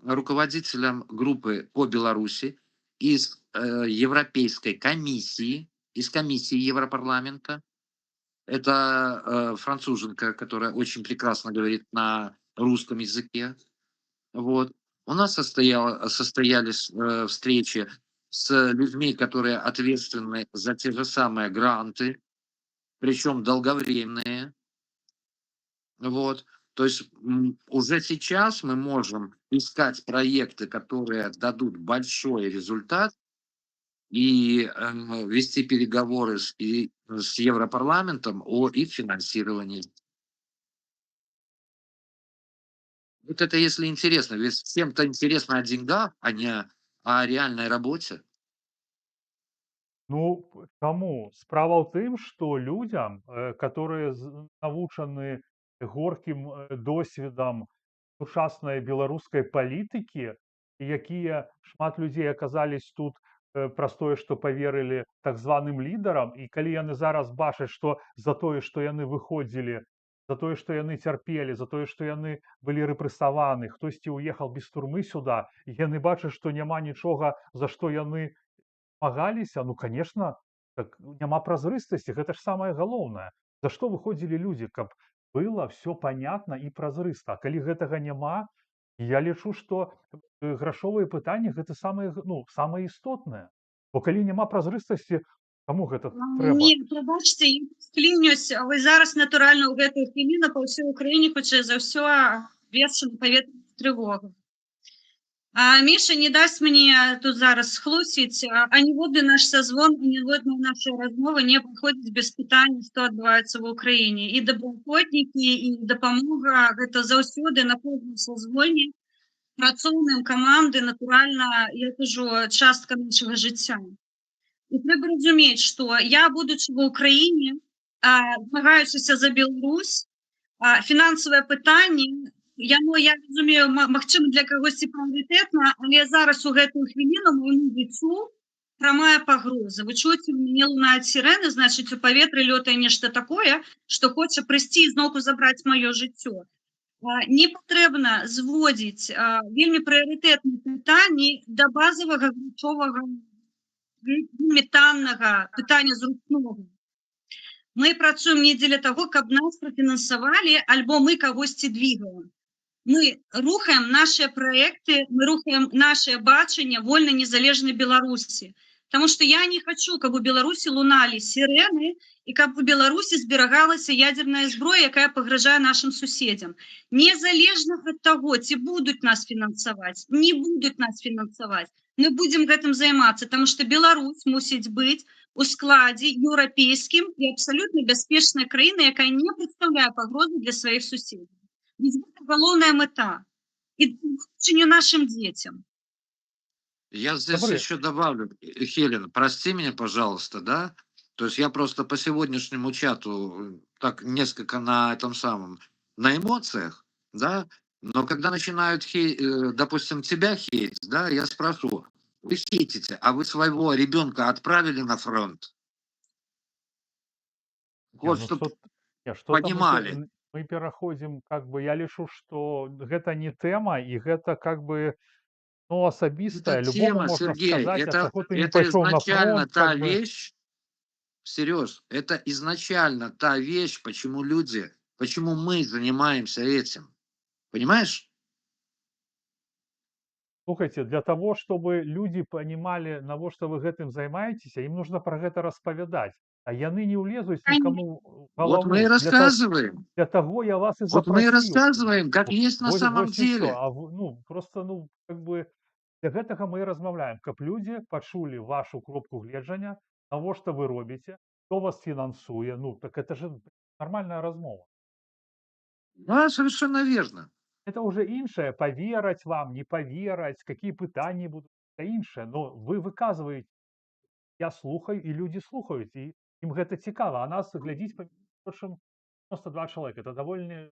B: руководителем группы по Беларуси из Европейской комиссии, из комиссии Европарламента. Это француженка, которая очень прекрасно говорит на русском языке. Вот. У нас состоялись встречи с людьми, которые ответственны за те же самые гранты, причем долговременные. Вот. То есть уже сейчас мы можем искать проекты, которые дадут большой результат, и вести переговоры с Европарламентом о их финансировании. Вот это если интересно. Ведь всем-то интересно о деньгах, а не о реальной работе.
A: Ну, чаму? Справа ў тым, што людзям, которые навучаны горкім досведам сучаснай беларускай палітыкі, і якія шмат людзей аказались тут праз тое, што паверылі так званым лідарам, і калі яны зараз бачаць, што за тое, што яны выходзілі, за тое, што яны цярпелі, за тое, што яны былі рэпрэсаваны, хтосьці ўехаў без турмы сюда, і яны бачаць, што няма нічога, за што яны змагаліся, ну, конечно, так няма празрыстасці, гэта ж самае галоўнае. За што выходзілі людзі, каб было все понятна і празрыста. А калі гэтага няма, я лічу, што грашовыя пытанні гэта самае, ну, самае істотнае. Бо калі няма празрыстасці, каму гэта трэба?
C: Не, прабачце, я склінюсь, вы зараз натуральна ў гэтую хвіліну па ўсёй Украіне хутчэй за ўсё абвешчана паветраная трывога. Міша не дасть мені тут зараз схлусіць, аніводны наш сазвон, аніводная наша размова не праходзіць без пытання, што адбываецца ў Украіне. І добраахвотнікі, і дапамога гэта заўсёды на кожным сазвоне, працоўным каманды, натуральна, я кажу, частка нашага жыцця. І трэба разумець, што я, будучы ва ўкраіне, змагаючыся за Беларусь, фінансавае пытанне, яно, я разумею, магчыма, для кагосьці прыоритэтна, але зараз у гэтую хвіліну майму жыццю прамая пагроза. Вы чуеце, у мяне лунаюць сірэны, значыць, у паветры лётае нешта такое, што хоча прыйсці і зноўку забраць маё жыццё. Не патрэбна зводзіць вельмі прыоритэтныя пытанні да базавага грошовага, вельмі таннага пытання зручнога. Мы працуем не дзеля таго, каб нас прафінансавалі, альбо мы кагосьці двигаем. Мы рухаем наши проекты, мы рухаем наше бачанне вольнай незалежнай Беларусі. Таму што я не хочу, каб у Беларусі луналі сірэны і каб у Беларусі зберагалася ядерная зброя, якая пагражае нашим суседзям. Незалежна ад таго, ці будуць нас фінансаваць, не будуць нас фінансаваць. Мы будзем гэтым займацца, таму што Беларусь мусіць быць у складзе еўрапейскім і абсалютна бяспечнай краіны, якая не прадстаўляе пагрозы для сваіх суседзяў. Это галоўная мета. И не нашим детям.
B: Я здесь еще добавлю, Хелен, прости меня, пожалуйста, да? То есть я просто по сегодняшнему чату так несколько на этом самом, на эмоциях, да? Но когда начинают, допустим, тебя хейтить, да, я спрошу, вы хейтите, а вы своего ребенка отправили на фронт? Вот, чтобы понимали.
A: Мы пераходзім, как бы, я лічу, што гэта не тэма, і гэта, как бы, ну, асабістая, любому можно сказать,
B: это изначально та вещь, Сереж, это изначально та вещь, почему мы занимаемся этим. Понимаешь?
A: Слухайте, для того, чтобы люди понимали, навошта вы гэтым займаецеся, им нужно про гэта распавядаць. А яны не улезуць никому в голову.
B: Вот мы и рассказываем.
A: Для того я вас и
B: запросил. Вот мы и рассказываем, как есть на самом деле.
A: Просто, как бы, для гэтага мы и размаўляем, каб люди пачулі вашу кропку гледжання, навошта вы робіце, кто вас фінансуе. Так это же нормальная размова.
B: Да, совершенно верно.
A: Это уже іншае, поверать вам, не поверать, какие пытания будут, это іншае. Но вы выказываете, я слухаю, и люди слухают, и им гэта цікава, а нас глядзіць по 92 человека. Это довольно...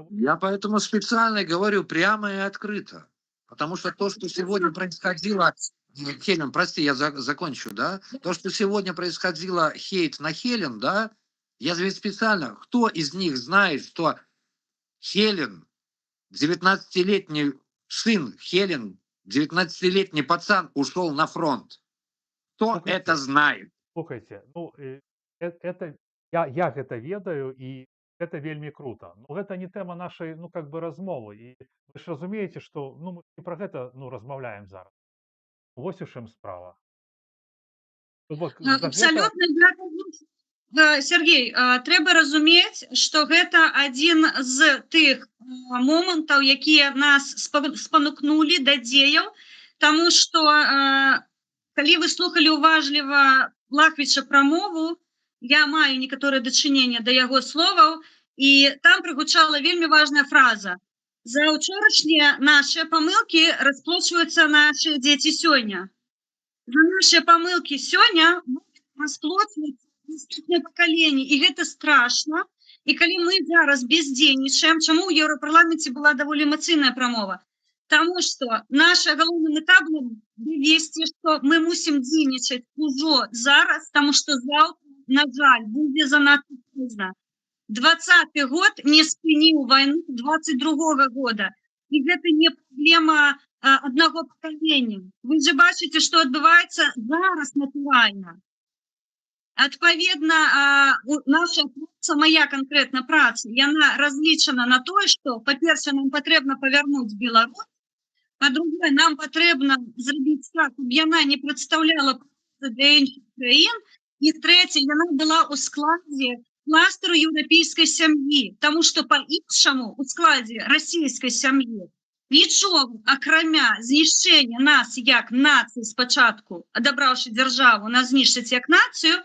B: Я поэтому специально говорю прямо и открыто. Потому что то, что сегодня происходило... Хелен, прости, я закончу, да? То, что сегодня происходило хейт на Хелен, да? Я ведь специально... Кто из них знает, что Хелен, 19-летний сын Хелен, 19-летний пацан ушел на фронт? Кто это знает?
A: Слухайте, это я гэта ведаю, і гэта вельмі круто. Но гэта не тэма нашай, как бы, размовы. І вы ж разумееце, што мы не про гэта размаўляем зараз. Вось у чым справа.
C: Абсолютно. Сергей, трэба разумець, што гэта адзін з тых момантаў, якія нас спанукнулі да дзеяў, таму што калі вы слухалі уважліва Лахвіча прамову, я маю некаторае дачыненне да яго словаў, і там прагучала вельмі важная фраза: за ўчорашнія наши памылкі расплочваюцца наши дзеці сёння. За наши памылкі сёння расплочваюцца наступныя пакаленні, і гэта страшна. І калі мы зараз бездзейнічаем, чаму ў Еўрапарламенце была даволі эмацыйная прамова? Таму што наша галоўная мета была давесці, што мы мусім дзейнічаць ужо зараз, таму што заўтра, на жаль, будзе занадта позна. 20-й год не спыніў вайну 22-го года. І гэта не праблема аднаго пакалення. Вы же бачыце, што адбываецца зараз натуральна. Адпаведна, наша праца, моя канкрэтна праца, яна разлічана на тое, што, па-першае, нам патрэбна павярнуць Беларусь, па-другое, нам патрэбна зрабіць так, каб яна не прадстаўляла для іншых краін, і трэцяе, яна была ў складзе кластеру еўрапейскай сям'і, таму што па-іншаму ў складзе расійскай сям'і Нічого, акрамя знішчэння нас як нацыі спачатку, адабраўшы дзяржаву, нас знішчыць як нацыю,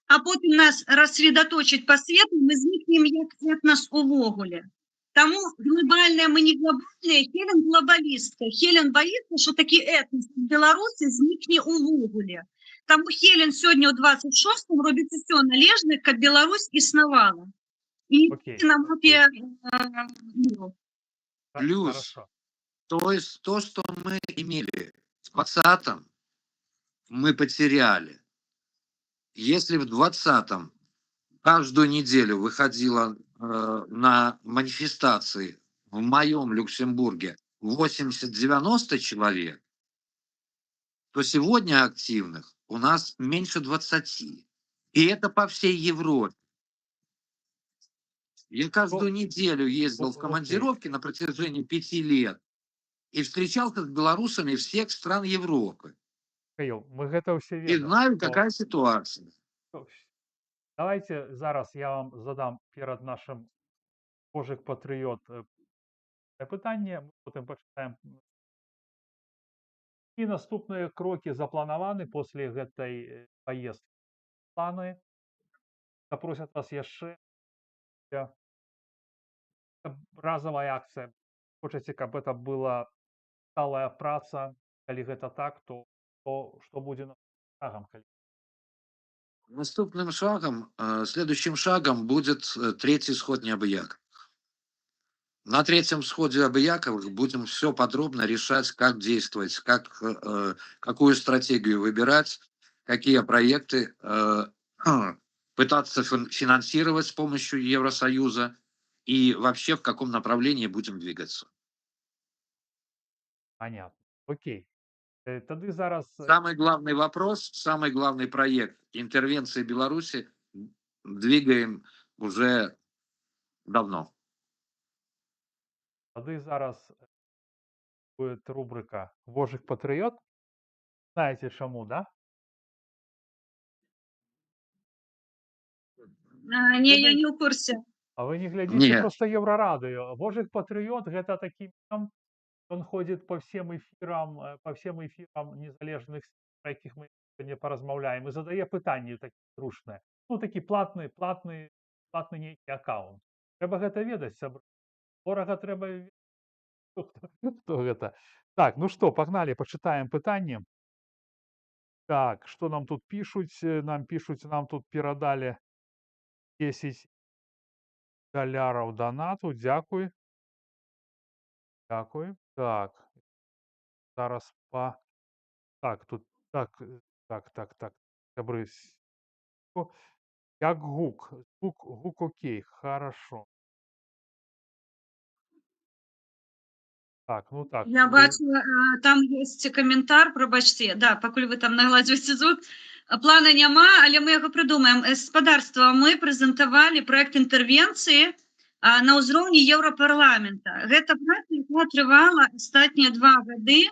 C: а потым нас рассредоточыць па свету, мы знікнем як этнас увогуле. Таму глобальная мы не глобальная, Хелен глобалістка. Хелен боится, что такі этнос в Беларусі знікне увогуле. Таму Хелен сёння ў 26-м робіць усё належнае, каб Беларусь існавала. І
A: Окей.
C: на мапе міру.
B: Плюс,
A: Хорошо.
B: то есть то, что мы имели в 20-м, мы потеряли. Если в 20-м каждую неделю выходило на манифестации в моем Люксембурге 80-90 человек, то сегодня активных у нас меньше 20. И это по всей Европе. Я каждую неделю ездил в командировки на протяжении 5 лет и встречался с белорусами всех стран Европы.
A: Михаил, мы гэта ўсе
B: И
A: ведаем.
B: знаю,
A: што-
B: какая ситуация.
A: Давайте зараз я вам задам перед нашим Божик Патріот питання, ми потім почитаємо. І наступні кроки заплановані після гэтай поездки. Планы запросят вас яшчэ. Разовая акция. Хочаце, каб это была сталая праца, калі гэта так, то што будзе шагам?
B: Наступным шагом, следующим шагом будет третий сход Необъяковых. На третьем сходе Объяковых будем все подробно решать, как действовать, какую стратегию выбирать, какие проекты пытаться финансировать с помощью Евросоюза и вообще в каком направлении будем двигаться.
A: Понятно. Окей. Тады зараз
B: Самый главный вопрос, самый главный проект интервенции Беларуси двигаем уже давно.
A: Тады зараз будет рубрика «Божик Патріот». Знаете чему, да?
C: Не, я не ў курсе.
A: А вы не глядите
B: Нет.
A: просто Еврорадио. Божик Патріот – это такий мем, он ходит по всем эфирам незалежных, про яких мы сегодня поразмовляем, и задає питання такі трушне. Ну, такі платний некий аккаунт. Треба гэта ведаць, сябры. Дорого треба ведаць. Хто гэта? Так, ну что, погнали, почитаем питання. Так, что нам тут пишут? Нам тут передали 10 долярів донату. Дякую. Дякую. Так. Зараз по... Так, тут... Так. Сябры. Як гук. Гук окей. Хорошо. Так, ну так.
C: Я бачила, там ёсць каментар, прабачце, да, пакуль вы там нагладзьваеце звук. Плана няма, але мы яго прыдумаем. Гаспадарства, мы прэзентавалі праект інтэрвенцыі на ўзроўні Еўрапарламента. Гэта праца, якая трывала астатнія 2 гады.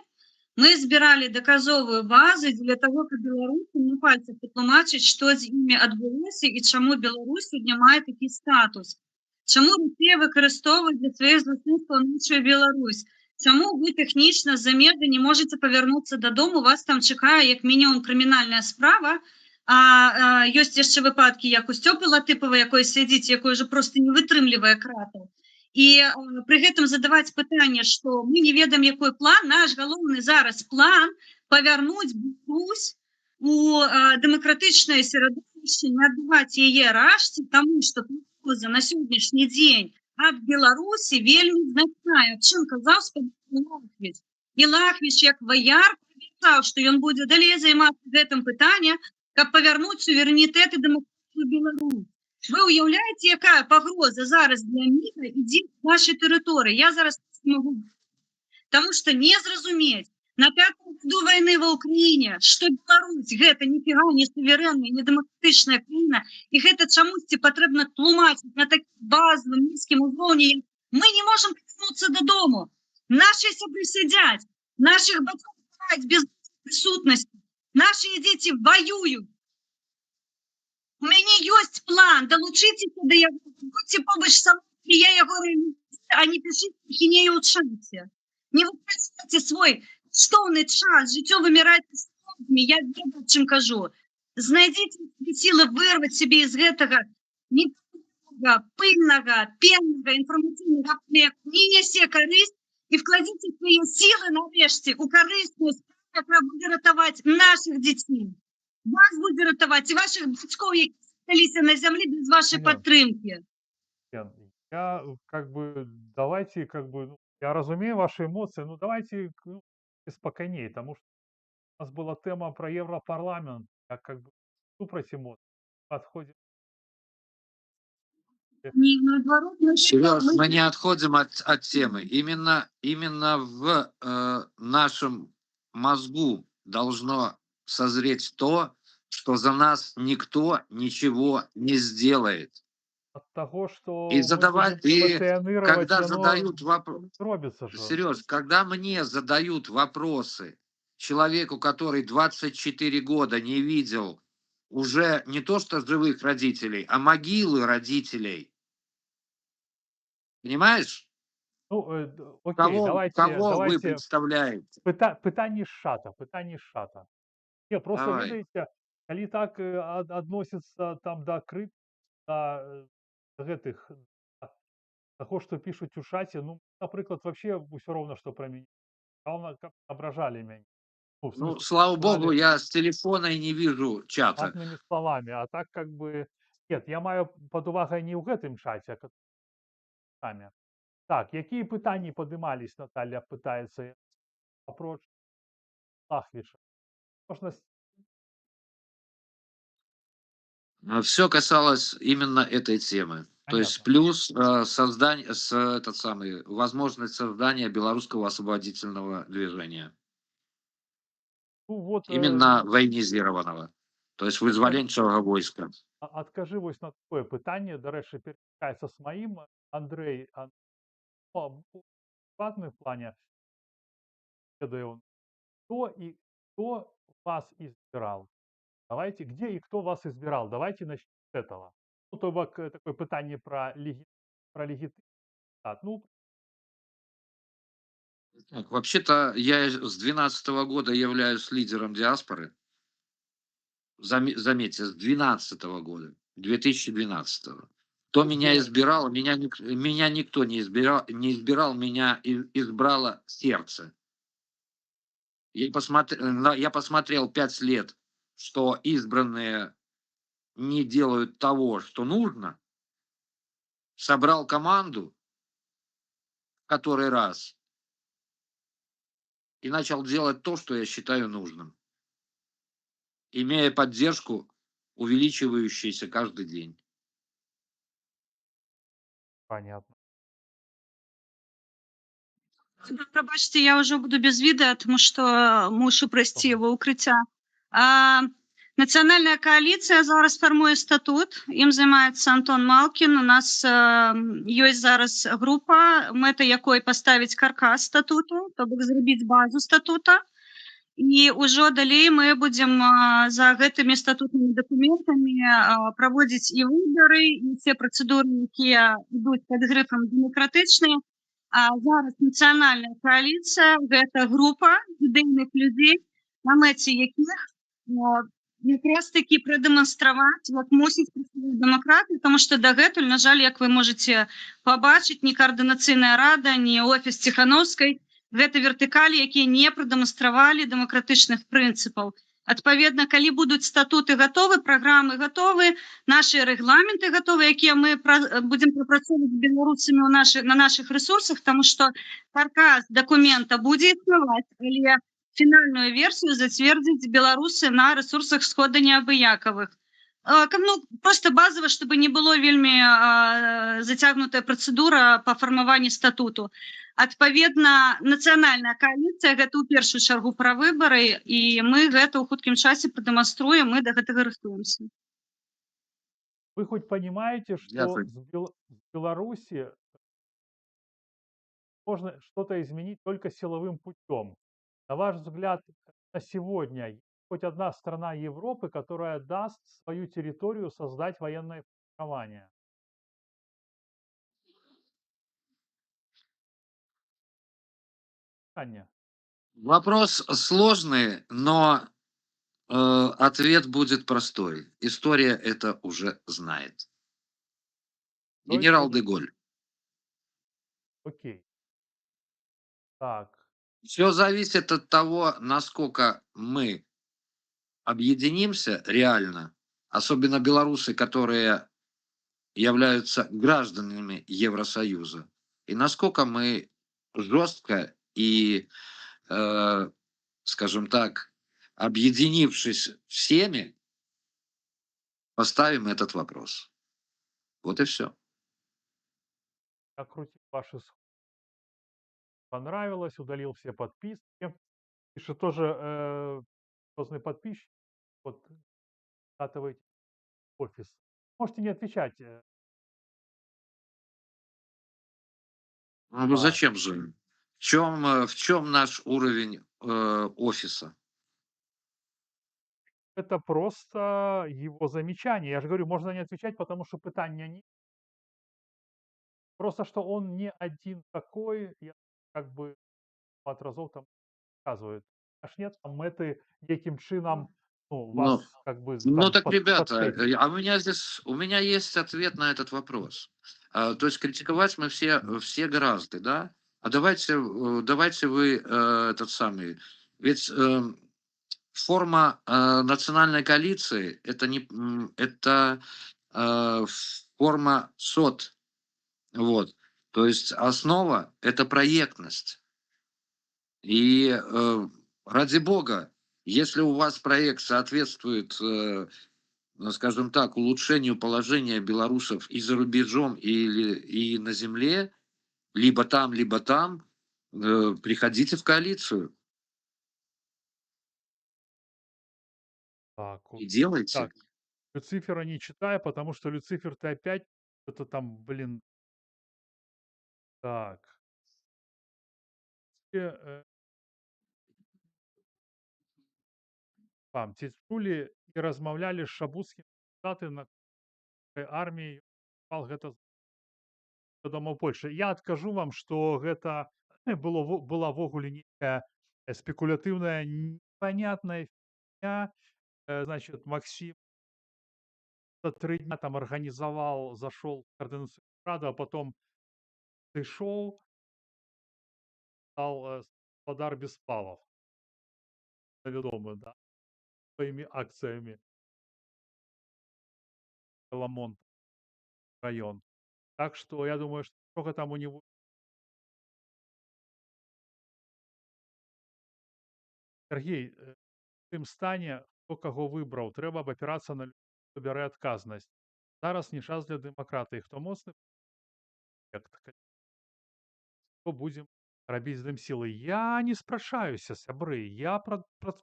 C: Мы збіралі даказовую базу для того, каб беларусам на пальцах патлумачыць, што з імі адбылося і чаму Беларусь сёння мае такі статус. Чаму Расія выкарыстоўвае для сваіх злачынстваў нашу Беларусь? Чаму вы тэхнічна з-за межы не можаце павярнуцца дадому, вас там чакае як мінімум крымінальная справа, а ёсць яшчэ выпадкі, як у Сцёпы Латыпавай, якой сядзіць, якой уже просто не вытрымлівае кратаў. І пры гэтым задаваць пытанне, што мы не ведаем, якой план, наш галоўны зараз план павярнуць Беларусь у дэмакратычнае серадовішча, не адбываць яе рашці, таму што пагроза на сённяшні дзень ад Беларусі вельмі значная. Чым казаў Лахвіч. І Лахвіч, як ваяр, паабяцаў, што ён будзе далей займацца гэтым пытаннем, каб павярнуць суверэнітэт і дэмакратыю Беларусь. Вы уяўляеце, якая пагроза зараз для міра ідзе з нашай тэрыторыі? Я зараз не магу. Таму што не зразумець, на 5-м году вайны ва ўкраіне, што Беларусь гэта ніфіга не суверэнная, не дэмакратычная краіна, і гэта чамусьці патрэбна тлумачыць на такім базовым нізкім узроўні. Мы не можам прыснуцца дадому. Нашыя сябры сядзяць, нашых бацькоў збіраюць без прысутнасці, нашыя дзеці ваююць. У мяне ёсць план, далучыцеся да яго, будьце побач са мной, і я яго рэалізую, а не пішыце ахінею ў чаце. Не вытрачайте свой коштоўны час жыццёвымі размовамі, я ведаю, чым кажу. Знайдзіце ў сабе сілы вырваць сябе з гэтага непотребнага, пыльнага, пеннага інфармацыйнага плеку, не нясе карысць і вкладзіце свае сілы нарэшце ў карысную справу, якая будзе ратаваць нашых дзяцей. Вас будзе ратаваць і вашых бацькоў, які засталіся на зямлі без вашай
A: Понятно.
C: падтрымкі.
A: Лен, я как бы давайте как бы ну, я разумею ваши эмоции, но давайте ну, спокойнее, потому что у нас была тема про Европарламент, я как бы супраць эмоций подходим.
C: Не, наоборот,
B: Сереж,
C: мы
B: мы не отходим от темы. Именно в нашем мозгу должно созреть то, что за нас никто ничего не сделает.
A: От того,
B: И
A: что мы
B: задавать,
A: будем
B: и
A: эволюционировать,
B: когда
A: оно
B: задают вопрос,
A: робится же.
B: Сереж, когда мне задают вопросы человеку, который 24 года не видел уже не то что живых родителей, а могилы родителей, понимаешь?
A: Ну, окей,
B: Кого вы
A: давайте
B: представляете?
A: пытанне шата, пытанне шата. Не, просто
B: Давай.
A: ведаеце, калі так адносіцца там да крык, да гэтых таго, што пішуць у шаце, ну, напрыклад, вообще ўсё роўна, што пра мяне. Главное, каб абражалі мяне. Ну, в
B: Ну,
A: смысле,
B: слава богу,
A: называли
B: я с телефона и не вижу чата.
A: матнымі словамі, а так как бы нет, я маю пад увагай не ў гэтым чаце, а самі. Так, якія пытанні падымались, Наталья пытается апроч Ахвіша? Можна
B: Все касалось именно этой темы. То есть
A: понятно.
B: плюс создание, этот самый, возможность создания белорусского освободительного движения.
A: Ну вот,
B: Именно военизированного. То есть вызволенчего войска.
A: адкажы вось на такое пытанне, дарэчы, перакликаецца з маім. Андрэй, ну, у прыватным плане ведаю, кто и кто вас избирал? Давайте, где и кто вас избирал? Давайте начнем с этого. Ну, то бок, такое пытанне про легитимность. Ну,
B: Так, вообще-то я с 12 года являюсь лидером диаспоры. Заметьте, с 12 года, 2012. Кто меня
A: где
B: избирал? Меня никто не избирал, меня избрало сердце. Я посмотрел 5 лет, что избранные не делают того, что нужно, собрал команду в который раз и начал делать то, что я считаю нужным, имея поддержку, увеличивающуюся каждый день.
A: понятно.
C: Пробачте, я уже буду без відэа, тому што мушу прайсці
A: Ага.
C: ва ўкрыцця. Нацыянальная кааліцыя зараз фармуе статут, ім займаецца Антон Малкін. У нас ёсць зараз група, мэта якой паставіць каркас статуту, то бок зрабіць базу статута. І ўжо далей мы будзем за гэтымі статутнымі дакументамі праводзіць і выбары, і все працэдуры, якія ідуць пад грыфам дэмакратычныя. А зараз нацыянальная кааліцыя гэта група ідэйных людзей, на мэце якіх якраз такі прадэманстраваць, як мусіць працаваць дэмакраты, таму што дагэтуль, на жаль, як вы можаце пабачыць, ні каардынацыйная рада, ні офіс Ціханаўскай гэта вертыкалі, якія не прадэманстравалі дэмакратычных прынцыпаў. Адпаведна, калі будуць статуты гатовы, праграмы гатовы, нашыя рэгламенты гатовы, якія мы будзем прапрацоўваць з беларусамі на нашых рэсурсах, таму што каркас дакумента будзе існаваць, але фінальную версію зацвердзяць беларусы на рэсурсах схода неабыякавых. Ну, просто базава, чтобы не было вельмі зацягнутая працэдура па фармаванні статуту. Адпаведна, нацыянальная кааліцыя гэта ў першую чаргу пра выбары, і мы гэта ў хуткім часе прадэманструем, мы да гэтага рыхтуемся.
A: Вы хоть понимаете, что
B: Дякую.
A: с Беларуси можно что-то изменить только силовым путем? На ваш взгляд, на сегодня хоть одна страна Европы, которая даст свою территорию создать военное формирование? питання.
B: Вопрос сложный, но ответ будет простой. История это уже знает.
A: Ой,
B: Генерал
A: ой,
B: де-Голь.
A: окей. Так,
B: Все зависит от того, насколько мы объединимся реально, особенно белорусы, которые являются гражданами Евросоюза, и насколько мы жестко и, э, скажем так, объединившись всеми, поставим этот вопрос. Вот и все.
A: я крутил ваши понравилось, удалил все подписки. Пишет тоже серьезный подписчик. Вот скатывайте офис. Можете не отвечать.
B: Ну
A: Так,
B: зачем же? В чем наш уровень офиса?
A: это просто его замечание. Я же говорю, можно не отвечать, потому что питания нет. Просто что он не один такой, я как бы от разов там показывает. Аж нет там мети, яким чином ну,
B: Ну,
A: вас как бы
B: ну
A: там
B: так, ребята,
A: подцепить.
B: у меня есть ответ на этот вопрос. То есть критиковать мы все гораздо, да? А давайте вы этот самый. Ведь форма национальной коалиции это форма СОТ, вот. То есть основа это проектность. И ради бога, если у вас проект соответствует, ну, скажем так, улучшению положения белорусов и за рубежом, и на земле, либо там, приходите в коалицию
A: Так,
B: и делайте.
A: так, Люцифера не читаю, потому что Люцифер ты опять что-то там, блин, так. Там ці чулі і размаўлялі з шабуцкім солдаты на арміі гэта вядома Польшы. Я адкажу вам, што гэта была ввогуле нейкая спекулятыўная непонятная фігня. Значит, Максим за 3 дня там организовал, зашел в координационную раду, а потом пришел, стал господар Беспалов, вядомы, да, своими акциями Ламонт район. Так что я думаю, что сколько там у него Сергей, в тым стане, хто каго выбраў, трэба б апірацца на людзей, хто бярэ адказнасць. Зараз не час для дэмакратыі. Хто моцны проект, то будзем рабіць з ім сілы. Я не спрачаюся, сябры. Я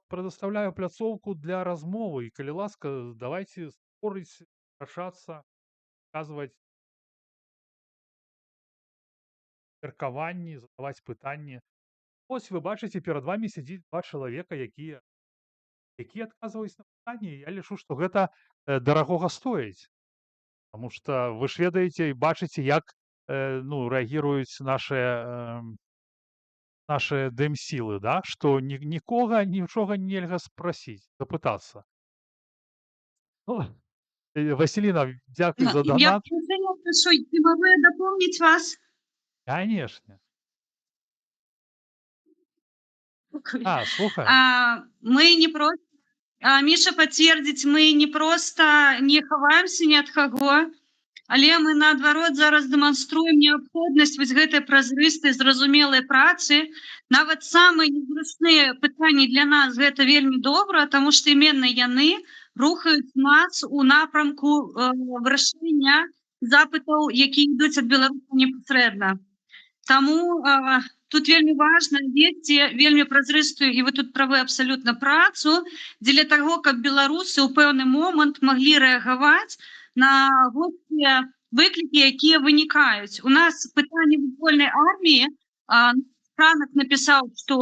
A: прадастаўляю пляцоўку для размовы. І калі ласка, давайте спорыць, спрачацца, казваць меркаванні, задаваць пытанні. Ось вы бачыце, перад вамі сядзіць 2 чалавека, якія адказваюць на пытанні. Я лічу, што гэта дарагога стоіць. Потому что вы ж ведаеце і бачыце, як ну, рэагіруюць наши дэмсілы, да? Што нікога нічога нельга спрасіць, запытацца. Ну, Васіліна, дзякуй за
C: Я
A: донат.
C: прошу, не могу я дополнить вас?
A: Конечно. Слухаем.
C: Мы не просто, Міша пацвердзіць, мы не просто не хаваемся ні ад каго, але мы наадварот зараз дэманструем неабходнасць вось гэтай празрыстай, зразумелай працы. Нават самыя незручныя пытанні для нас гэта вельмі добра, таму што іменно яны рухаюць нас у напрамку вырашэння запытаў, якія ідуць ад беларусаў непасрэдна. Таму тут вельмі важна весці вельмі празрыстую, і вы тут правы абсалютна, працу дзеля таго, каб беларусы ў пэўны момант маглі рэагаваць на гэтыя выклікі, якія вынікаюць. У нас пытанне вызвольнай арміі, Ранак напісаў, што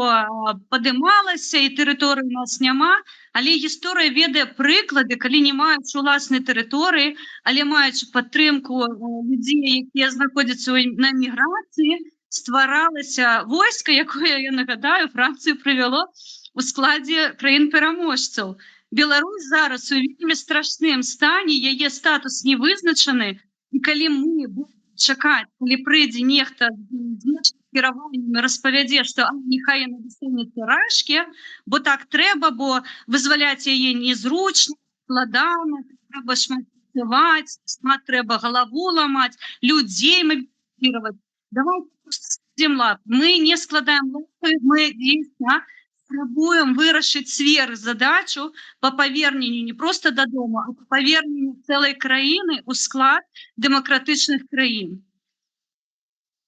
C: падымалася і тэрыторыі у нас няма, але гісторыя ведае прыклады, калі не маюць уласнай тэрыторыі, але маюць падтрымку людзей, якія знаходзяцца на міграцыі, стваралася войска, якое, я нагадаю, Францыю прывяло у складзе краін-пераможцаў. Беларусь зараз у вельмі страшным стане, яе статус не вызначаны, і калі мы будзем чакаць, калі прыйдзе нехта з кіраваннем і распавядзе, што няхай яна дастанецца рашкі, бо так трэба, бо вызваляць яе незручна, складана, трэба шмат працаваць, шмат трэба галаву ламаць, людзей мабілізаваць. Давайте просто складзем лап. Мы не складаем лапы, мы дзейсна спрабуем вырашыць сверх задачу па паверненню не проста дадому, а па паверненню цэлай краіны ў склад дэмакратычных краін.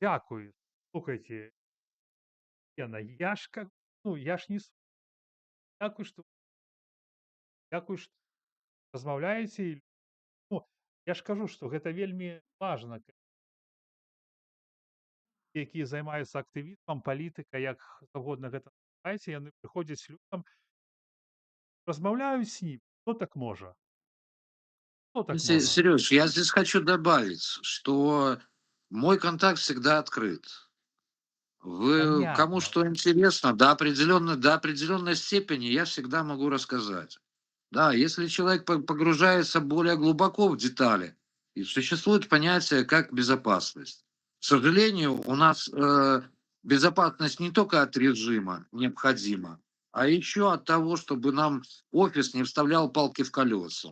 A: Дякую. Слухайте, Лена, я ж как, ну, я ж не с- дякую, што размаўляеце. І, ну, я ж кажу, што гэта вельмі важна, якія займаюцца актывізмам, палітыка, як заўгодна гэта называйце, яны прыходзяць людзям, размаўляюць з ім. Хто так можа? Хто так можа?
B: Сереж, я здесь хочу добавить, что мой контакт всегда открыт. Кому
A: Понятно.
B: что интересно, до определенной степени я всегда могу рассказать. Да, если человек погружается более глубоко в детали, и существует понятие как безопасность. К сожалению, у нас безопасность не только от режима необходима, а еще от того, чтобы нам офис не вставлял палки в колеса.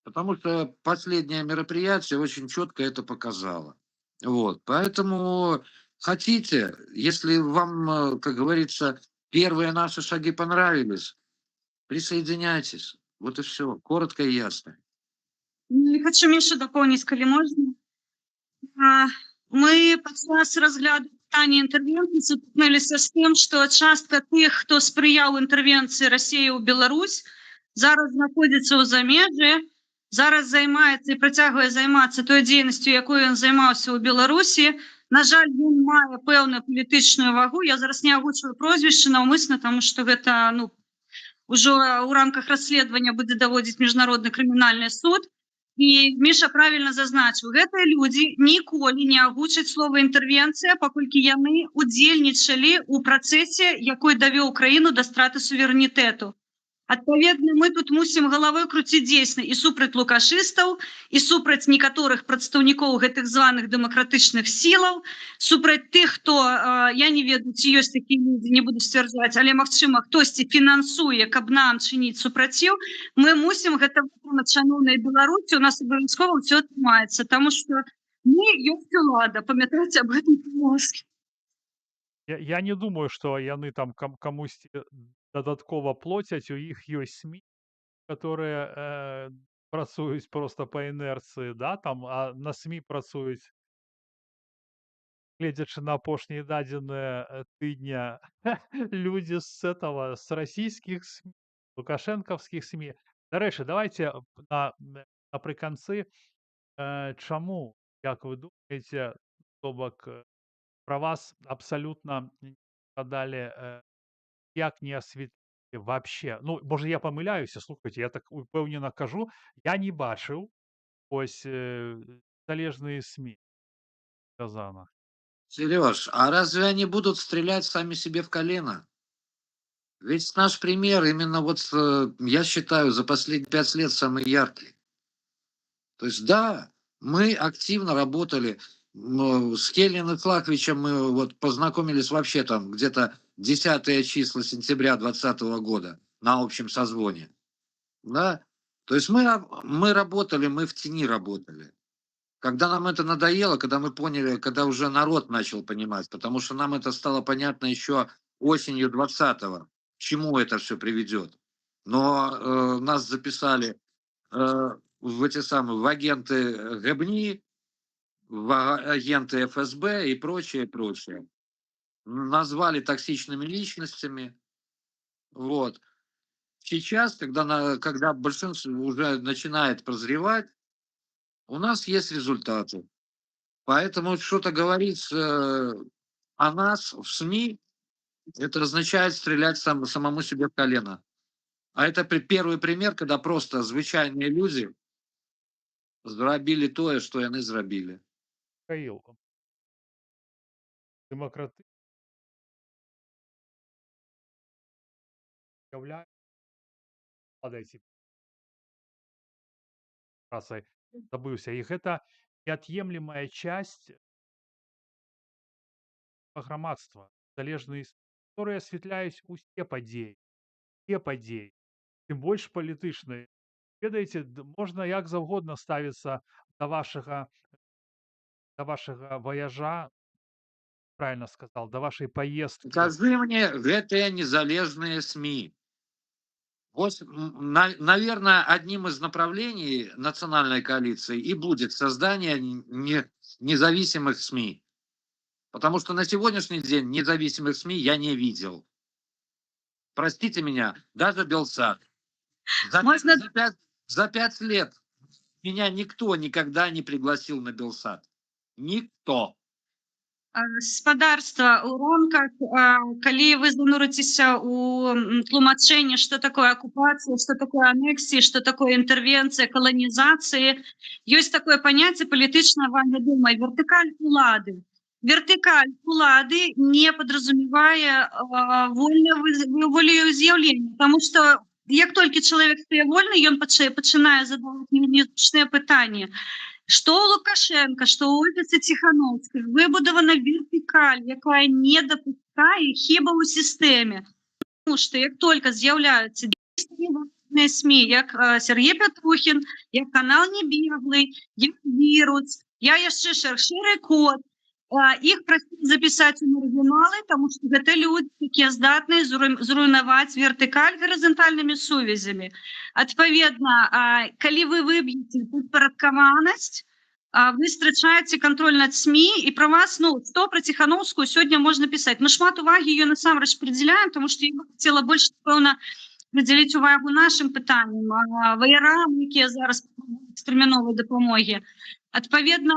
B: Потому что последнее мероприятие очень четко это показало. Вот. Поэтому хотите, если вам, как говорится, первые наши шаги понравились, присоединяйтесь. Вот и все. Коротко и ясно.
C: Я хочу Мішу доповнити, калі можна. Мы падчас разгляду пытання інтэрвенцыі сутыкнуліся з тым, што частка тых, хто спрыяў інтэрвенцыі Расіі ў Беларусь, зараз знаходзіцца ў замежжы, зараз займаецца і працягвае займацца той дзейнасцю, якой ён займаўся ў Беларусі. На жаль, ён мае пэўную палітычную вагу. Я зараз не агучваю прозвішчы наўмысна, таму што гэта ўжо ў рамках расследавання будзе даводзіць міжнародны крымінальны суд. І Міша правильно зазначыў, гэтыя людзі ніколі не агучаць слова інтэрвенцыя, паколькі яны удзельнічалі ў працэсе, якой давёў краіну да страты суверэнітэту. Адпаведна, мы тут мусім галавой круціць дзейсна і супраць лукашыстаў, і супраць некаторых прадстаўнікоў гэтых званых дэмакратычных сілаў, супраць тых, хто, я не ведаю, ці ёсць такія людзі, не буду сцвярджаць, але, магчыма, хтосьці фінансуе, каб нам чыніць супраціў. Мы мусім гэта выконаць, шаноўнай Беларусі, у нас абавязкова ўсё атрымаецца, таму што мы ёсць улада, памятайце аб гэтым памозг.
A: Я не думаю, што яны там камусьці дадаткова плоцяць. У іх ёсць СМІ, которые працуюць просто па інерцыі, да, там, а на СМІ працуюць, гледзячы на апошнія дадзеныя тыдня, людзі з расійскіх СМІ, лукашэнкаўскіх СМІ. Дарэчы, давайте напрыканцы, чаму, як вы думаеце, то бок, про вас абсолютно не сказали, як не осветлили вообще. Ну, может, я помиляюся, слухайте, я так упевнено кажу, я не бачив ось залежные СМИ Казана.
B: Сереж, а разве они будут стрелять сами себе в колено? Ведь наш пример именно я считаю, за последние 5 лет самый яркий. То есть, да, мы активно работали. С Келлиным Флаховичем мы познакомились вообще там где-то 10 числа сентября 2020 года на общем созвоне. Да? То есть мы работали, мы в тени работали. Когда нам это надоело, когда мы поняли, когда уже народ начал понимать, потому что нам это стало понятно еще осенью 2020-го, к чему это все приведет. Но нас записали в агенты ГБНИ, в агенты ФСБ и прочее, прочее. Назвали токсичными личностями. Вот. Сейчас, когда большинство уже начинает прозревать, у нас есть результаты. Поэтому что-то говорить о нас в СМИ, это означает стрелять самому себе в колено. А это первый пример, когда просто звычайные люди зрабілі тое, што яны зрабілі.
A: Михаил, демократы являются этой расой, забыўся, іх гэта неотъемлемая часть грамадства, залежнай которые асвятляюць усе падзеі, тым больш палітычныя. Ведаеце, можна як заўгодна ставіцца да вашага вояжа, правильно сказал, да вашай паездкі.
B: Скажи мне, гэтыя незалежныя СМИ. Вот, наверное, одним из направлений национальной коалиции и будет создание независимых СМИ. Потому что на сегодняшний день независимых СМИ я не видел. Простите меня, даже Белсат.
C: Можно
B: За 5 лет меня никто никогда не пригласил на Белсат. Никто.
C: Спадарства у рамках, калі вы занурыцеся у тлумачэнне, што такое акупацыя, што такое анексія, што такое інтэрвенцыя, каланізацыі, ёсць такое паняцце палітычна вам вядомае вертыкаль улады. Вертыкаль улады не падразумевае волеўз'яўлення, таму што як толькі чалавек стае вольны, ён пачынае задаваць незручныя пытанні. Што ў Лукашенка, што ў офісы Ціхановскай выбудавана вертыкаль, якая не дапускае хіба ў сістэме. Таму што як толькі з'яўляюцца дзейсныя СМІ, як Сергей Пятрухін, як канал Небеглый, як Віруц, я яшчэ шэры код, іх прасілі запісаць у арыгіналы, таму што гэта людзі, якія здатныя зруйнаваць вертыкаль гарызантальнымі сувязямі. Адпаведна, калі вы выб'еце падпарадкаванасць, вы страчаеце кантроль над СМІ, і пра вас, што пра Ціхановскую сёння можна пісаць. Мы шмат увагі ёй насамрэч прыдзяляем, таму што я бы хацела больш, пэўна, прыдзяліць увагу нашым пытанням, ваярам, якія зараз патрабуюць тэрміновай дапамогі. Адпаведна,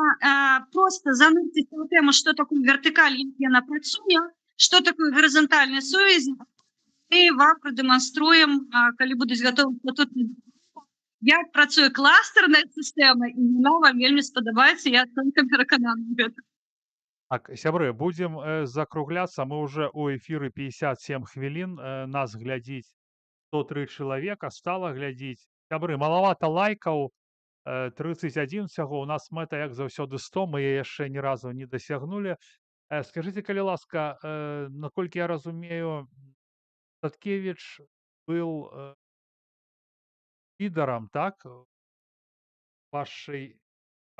C: проста занурыцеся ў тэму, што такое вертыкаль, як яна працуе, што такое гарызантальныя сувязі, і вам прадэманструем, калі будуць гатовы статутныя дакументы, як працуе кластарная сістэма, і яна вам вельмі спадабаецца, я цалкам пераканана ў гэтым.
A: Так, сябры, будзем закругляцца. Мы ўжо ў эфіры 57 хвілін. Нас глядзіць 103 чалавека, стала глядзіць. Сябры, малавата лайкаў, 31 всяго. У нас мэта, як заўсёды, 100. Мы яе яшчэ ні разу не дасягнулі. Скажыце, калі ласка, наколькі я разумею, Статкевич был лідарам, так, вашай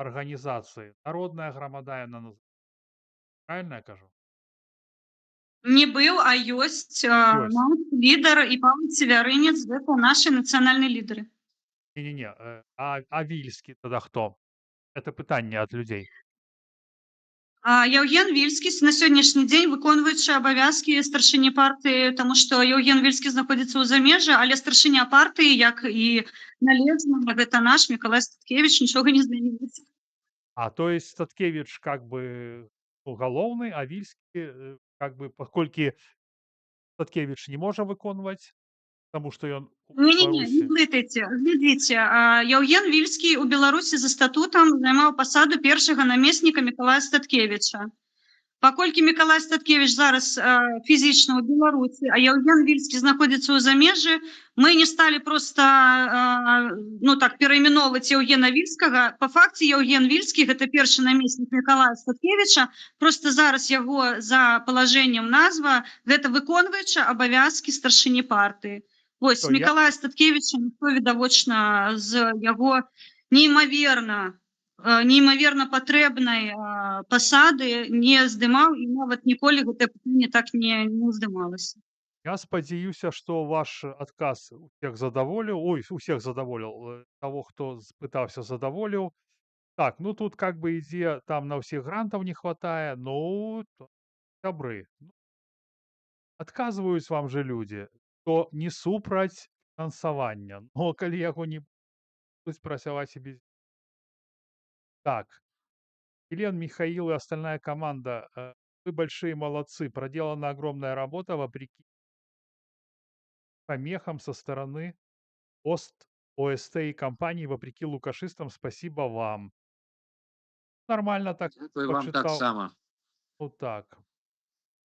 A: арганізацыі. Народная грамада яна называецца. Правильно я кажу?
C: Не быў, а ёсць наш лідар і Павел Севярынец, гэта нашы нацыянальныя лідары.
A: Не-не-не, а Вільскі тада хто? Это пытанне ад людзей.
C: Яўген Вільскі на сённяшні дзень выконваючы абавязкі старшыні партыі, таму што Яўген Вільскі знаходзіцца ў замежжы, але старшыня партыі, як і належна, гэта наш Мікалай Статкевич, нічога не змянілася.
A: То есть Статкевич как бы галоўны, а Вільскі как бы, паколькі Статкевич не можа выконваць, таму што ён
C: Не блытайце, глядзіце, Яўген Вільскі ў Беларусі за статутам займаў пасаду першага намесніка Мікалая Статкевіча. Паколькі Мікалай Статкевич зараз фізічна ў Беларусі, а Яўген Вільскі знаходзіцца ў замежжы, мы не сталі проста перайменоўваць Яўгена Вільскага. Па факце Яўген Вільскі гэта першы намеснік Мікалая Статкевіча, проста зараз яго за палажэннем назва гэта выконваючы абавязкі старшыні партыі. Вось Мікалая Статкевіча ніхто відавочна з яго неймаверна патрэбнай пасады не здымаў, і нават ніколі гэтае пытанне так не здымалася.
A: Я спадзяюся, што ваш адказ усіх задаволіў, таго, хто спытаўся, задаволіў. Так, тут как бы ідзе, там на ўсіх грантаў не хватае, сябры, адказваюць вам же людзі, што не супраць фінансавання, калі яго не будуць працаваць і без. Так, Елена, Михаил и остальная команда, вы большие молодцы. Проделана огромная работа вопреки помехам со стороны ОСТ и компании, вопреки лукашистам. Спасибо вам. Нормально так
B: Вам так
A: почитал.
B: само.
A: Вот так.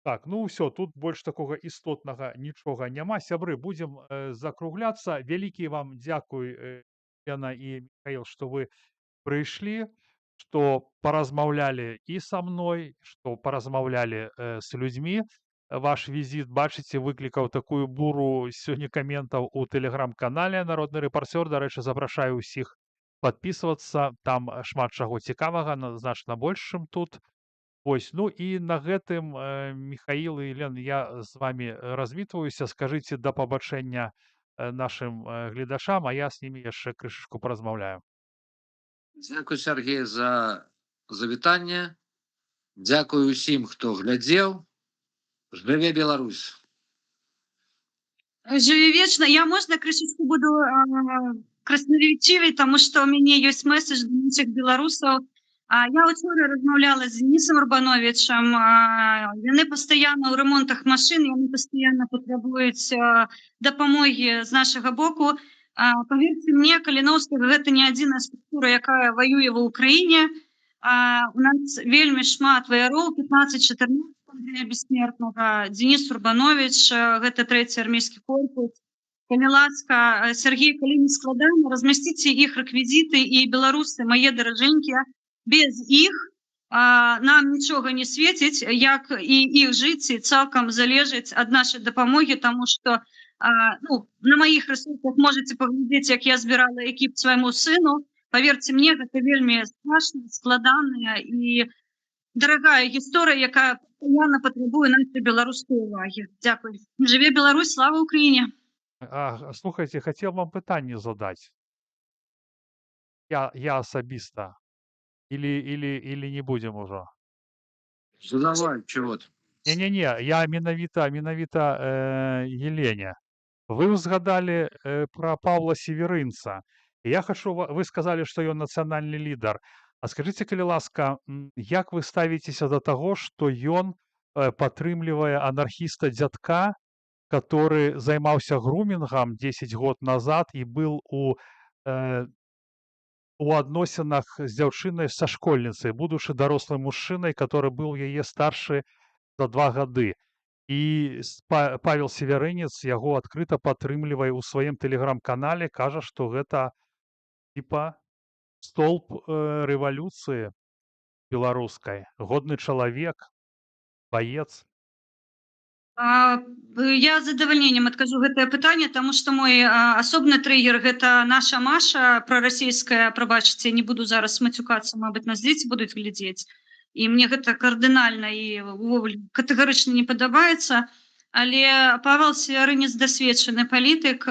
A: Так, ну ўсё, тут больш такога істотнага нічога няма. Сябры, будзем закругляцца. Вялікі вам дзякуй, Лена і Михаил, што вы прыйшлі, што паразмаўлялі і са мной, што паразмаўлялі з людзьмі. Ваш візіт, бачыце, выклікаў такую буру сёння каментаў у тэлеграм-канале Народны рэпарцёр. Дарэчы, запрашаю ўсіх падпісвацца. Там шмат чаго цікавага, значна больш, чым тут. Ось, ну і на гэтым, Михаил і Лен, я з вами развітваюся. Скажыце да пабачэння нашым гледашам, а я з імі яшчэ крышачку паразмаўляю.
B: Дзякуй, Сергей, за завітанне. Дзякуй усім, хто глядзеў. Жыве Беларусь!
C: Жыве вечна. Я, можна, крышачку буду краснаречывай, таму што ў мяне ёсць месседж для іншых беларусаў. Я учора размаўляла з Денисом Урбановичам. Яны пастаянна ў ремонтах машын, яны пастаянна патрабуюць дапамогі з нашага боку. Паверце мне, Каліноўскага гэта не адзіная структура, якая ваюе ва Ўкраіне. У нас вельмі шмат ваяроў, 15-14 для бессмертнага. Денис Урбанович, гэта 3-й армейскі корпус. Калі ласка, Сергей, калі не складана, размясціце іх рэквізіты, і беларусы, мае даражэнькія, без іх нам нічога не свеціць, як і іх жыцці цалкам залежыць ад нашай дапамогі, таму што на маіх рэсурсах можаце паглядзець, як я збірала экіп свайму сыну. Паверце мне, гэта вельмі страшна, складаная і дарагая гісторыя, якая пастаянна патрабуе нашай беларускай увагі. Дзякуй. Жыве Беларусь, слава Ўкраіне!
A: Слухайте, хацеў вам пытанне задаць. Я асабіста. Или не будем ужо?
B: Задавай, чего ты?
A: Не-не-не, я менавіта Елене. Вы ўзгадалі пра Паўла Северынца. Я хачу, вы сказалі, што ён нацыянальны лідар. А скажыце, калі ласка, як вы ставіцеся да таго, што ён падтрымлівае анархіста дзядка, который займаўся грумінгам 10 год назад і быў у адносінах з дзяўчынай са школьніцай, будучы дарослым мужчынай, который быў яе старшы за 2 гады. І Павел Северынец яго адкрыта падтрымлівае ў сваім тэлеграм-канале, кажа, што гэта типа столб рэвалюцыі беларускай, годны чалавек, баец.
C: Я з задавальненнем адкажу гэтае пытанне, таму што мой асобны трыгер – гэта наша Маша прарасійская, прабачце, не буду зараз мацюкацца, мабыць, нас дзеці будуць глядзець. І мне гэта кардынальна і увогуле катэгарычна не падабаецца. Але Павел Северынец дасведчаны палітык.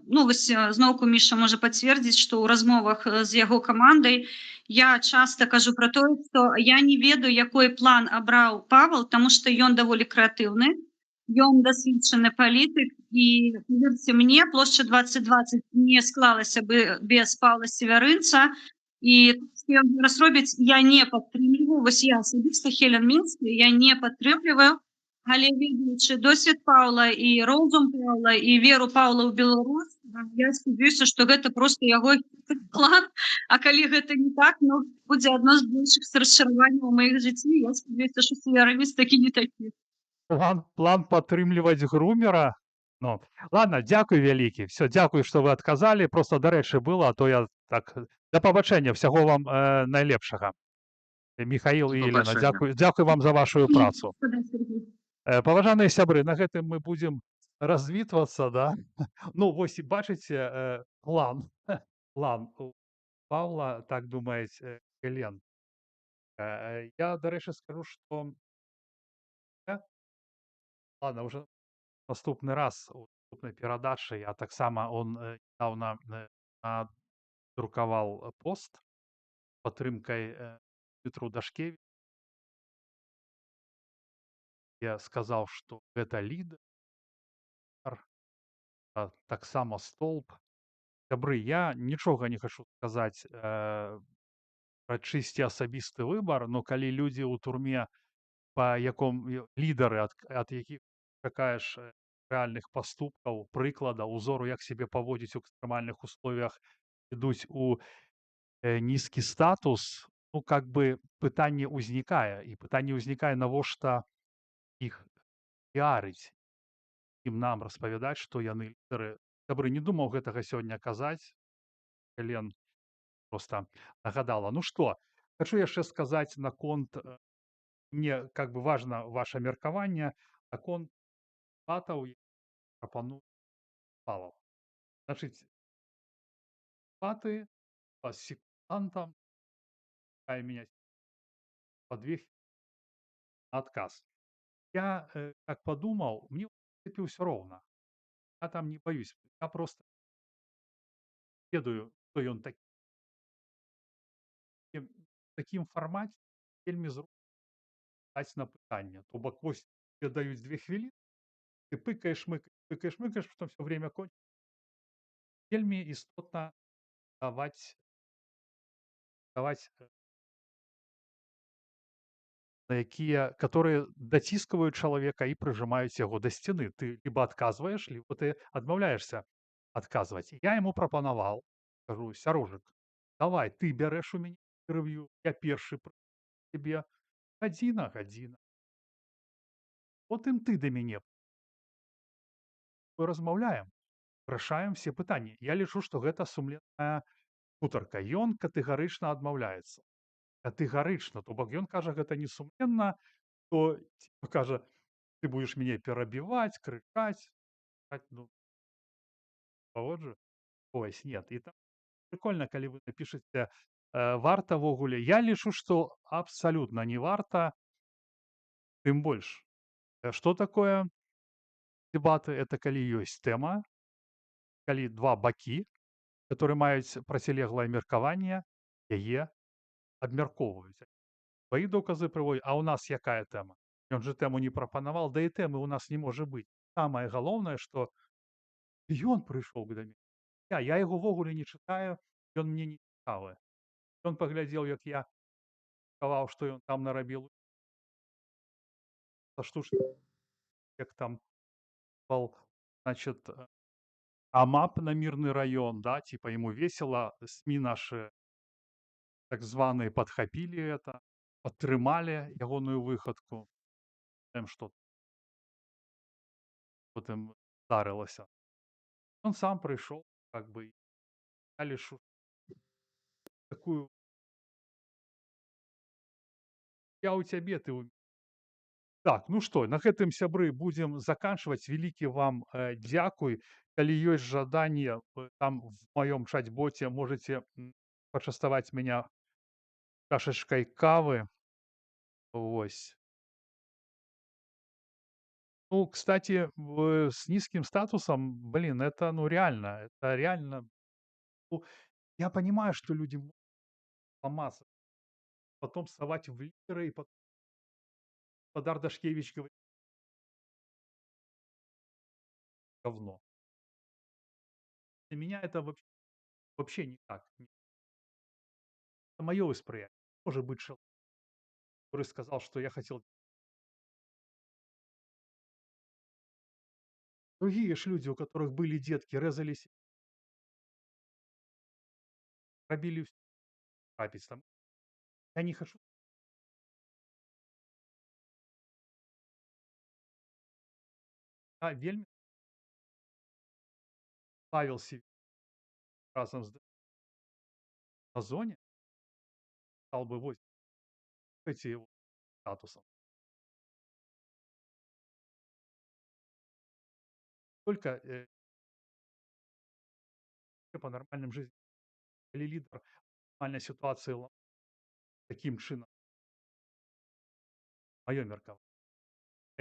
C: Ну, вось зноўку Міша можа пацвердзіць, што ў размовах з яго камандай я часта кажу пра тое, што я не ведаю, якой план абраў Павел, таму што ён даволі крэатыўны, ён дасведчаны палітык, і, паверце мне, плошча 2020 не склалася бы без Павла Северынца, і што ён зараз робіць, я не падтрымліваю. Вось я асабіста Хелен Мінскі, я не падтрымліваю, але ведаючы досвед Паўла і розум Паўла і веру Паўла ў Беларусь, я спадзяюся, што гэта проста яго план. А калі гэта не так, ну, будзе адно з большых расчараванняў у маіх жыцці. Я спадзяюся, што Северынец такі не такі.
A: План падтрымліваць грумера? Ну, ладно, дзякуй вялікі. Все, дзякуй, што вы адказалі. Просто, дарэчы, было, а то я так... Да пабачэння, всяго вам найлепшага. Михаил і Елена, дзякуй вам за вашу працу. Паважаныя сябры, на гэтым мы будзем развітвацца, да? Ну, вось, бачыце, план у Паўла, так думаюць, Елен. Я, дарэчы, скажу, што... Ладно, уже наступны раз, у наступнай перадачы, я таксама, он нядаўна надрукаваў пост з падтрымкай Дмітру Дашкевічу. Я сказаў, што гэта лідар, таксама столб. Сябры, я нічога не хачу сказаць пра чысці асабісты выбар, но калі людзі ў турме, па яком лідары, ад якіх чакаеш рэальных паступкаў, прыклада, узору, як сябе паводзіць у экстрэмальных условиях, ідуць у нізкі статус, ну, как бы пытанне ўзнікае. І пытанне ўзнікае, навошта іх піарыць, ім нам распавядаць, што яны лідары. Сябры, не думаў гэтага сёння казаць. Элен просто нагадала. Ну што, хачу яшчэ сказаць наконт, мне как бы важна ваша меркаванне наконт датаў, якія прапануе Павал. Значыць, даты па секундантам меня по 2 на отказ. Я, как подумал, мне, в принципе, всё ровно. Я там не боюсь. Я просто ведаю, хто ён такі. В такім фармаце вельмі зручна даць на пытанне. То бок вось тебе даюць 2 хвіліны, ты пыкаеш, мыкаеш, мыкаеш, потом всё время кончится. Вельмі істотна даваць, на якія которые даціскваюць чалавека і прыжымаюць яго да сцены. Ты либо адказваеш, либо ты адмаўляешься адказваць. Я яму прапанаваў, кажу: «Сярожык, давай ты бярэш у мяне інтэрв'ю, я першы пры тебе. Гадзіна. Потым ты да мяне размаўляем, рашаем все пытанні». Я лічу, што гэта сумленная гутарка. Ён катэгарычна адмаўляецца. Катэгарычна. То бок ён кажа, гэта не сумленна, то типа кажа: «Ты будешь мяне перабіваць, крычаць». Ну, паводжу. Ось, нет. І там прикольна, калі вы напішаце, варта ўвогуле. Я лічу, што абсалютна не варта, тым больш. Што такое дэбаты? Это калі ёсць тэма, калі два бакі, которые маюць процілеглае меркаванне, яе абмяркоўваюць. Сваі доказы прыводзяць. А ў нас якая тэма? Ён жа тэму не прапанаваў, да і тэмы ў нас не можа быць. Самае галоўнае, што ён прыйшоў да мяне. Я яго ўвогуле не чытаю, ён мне не цікавы. Ён паглядзеў, як я сказаў, што ён там нарабіў са штучных, як там пал, значит, АМАП на Мирный район, да, типа ему весело, СМИ наши так званные подхапілі это, падтрымалі ягоную выхадку. Там што потым здарылася. Он сам прыйшоў, как бы, я лічу такую я у цябе, ты у. Так, ну што, на гэтым, сябры, будзем заканчваць. Вялікі вам, дзякуй. Калі ёсць жаданне, там в маём чат-боце можаце, пачаставаць меня чашачкай кавы. Вось. Ну, кстати, с низким статусом, блин, это, ну, реально, это реально. Ну, я понимаю, что люди могут ломаться, потом совать в лидеры, и потом Подар Дашкевич говорит говно. Для меня это вообще никак. Это мое восприятие. Может быть, человек, который сказал, что я хотел. Другие ж люди, у которых были детки, резались, пробили всё, капец там. Я не хочу. Я вельмі ставил себе разом с на зоне, стал бы вот эти его статусом. Только, по нормальным жизни. Калі лідар нормальнай сітуацыі такім чынам. Маё меркаванне.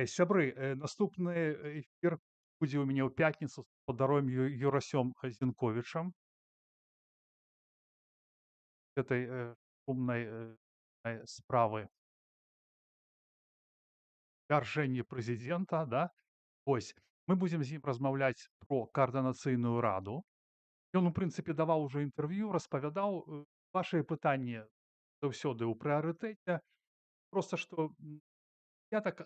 A: Сябры, наступны эфір будзе ў мяне ў пятніцу з спадаром Юрасём Зінковічам. Этой, шумнай, справы вяржэння прэзідэнта, да. Вось. Мы будзем з ім размаўляць про каардынацыйную раду. Ён, у прынцыпе, даваў ужо інтэрв'ю, распавядаў, вашыя пытанні заўсёды ў прыярытэце. Проста што, я так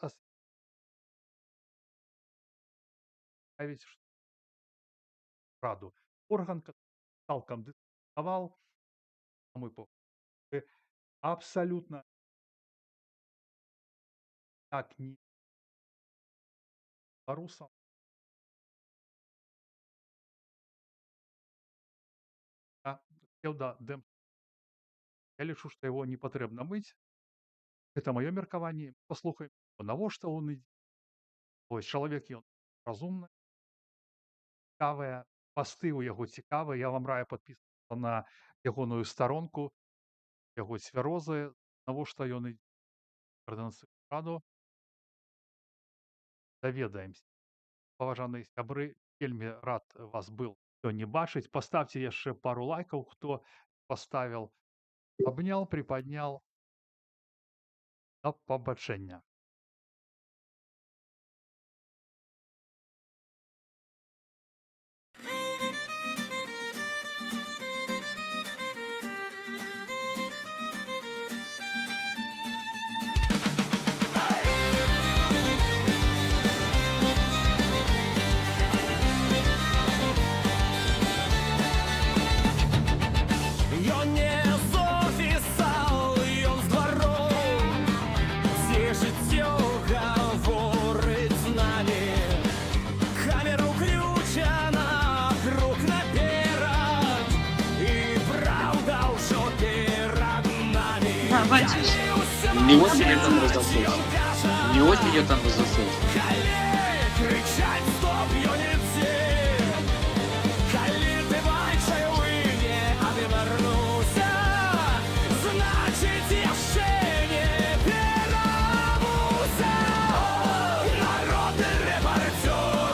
A: ставіць раду. Орган, цалкам дыскутаваў, на мой погляд, абсалютна так не беларусам. Я псеўдадэм я лічу, што яго не патрэбна мыць. Гэта маё меркаванне. Паслухаем, навошта он ідзе. Вось чалавек ён разумны, цікавыя, пасты ў яго цікавыя. Я вам раю падпісвацца на ягоную старонку, яго цвярозы, навошта ён ідзе ў каардынацыйную раду. Даведаемся. Паважаныя сябры, вельмі рад вас был сёння бачыць. Паставьте яшчэ пару лайкаў, хто паставіў. Абнял, приподнял. Да пабачэння.
D: Ён не з офісаў, ён з двароў, дзе жыццё гаворыць з намі. Камера ўключана, круг наперад, і праўда ўжо перад намі.
C: Да, бачиш?
B: Не очень я там разошелся. Не очень я там разошелся.
D: Калі кричать стоп, ён ідзе. Калі ты бачыў і не абвярнуўся, значыць яшчэ не перабуўся. Народны рэпарцёр,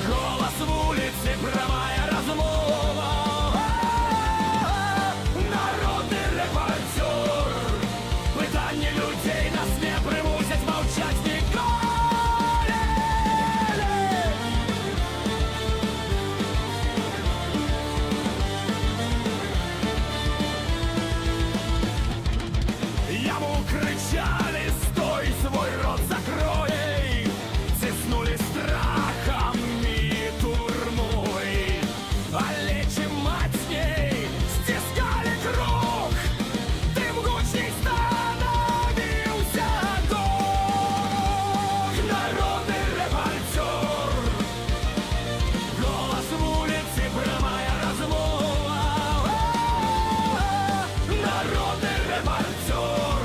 D: голас вуліцы, прамая размова. Народны рэпарцёр, пытанні людзей нас не прымусяць маўчаць ніколі. Яму кричали: стой, свой рот закрой. Ціснули страхом і турмой. Але чим мацней стискали круг, тим гучней становився дух. Народний репортер, голос вулиці, прямая розмова. Народний репортер,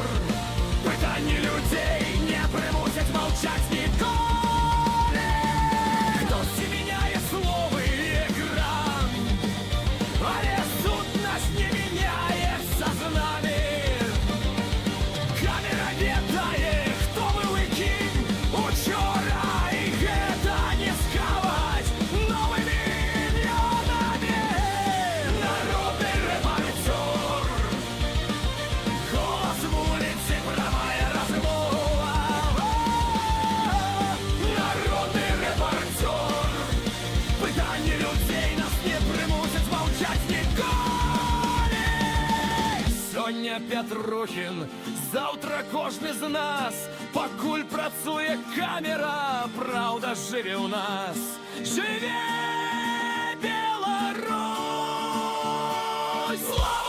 D: питання людей не примусять мовчать ніколи. Хтось міняє слово і екран, але сутність не міняється з нами. Камера вітає, хто був і ким учора, і гэта не сховать новими ім'янами. Народний репортер, голос вулиці, прямая розмова. Народний репортер, питання людей нас не примусять мовчать ніколи. Сьогодні Петрухін, завтра кожний з нас. Покуль працює камера, правда живе у нас. Живе Беларусь! Слава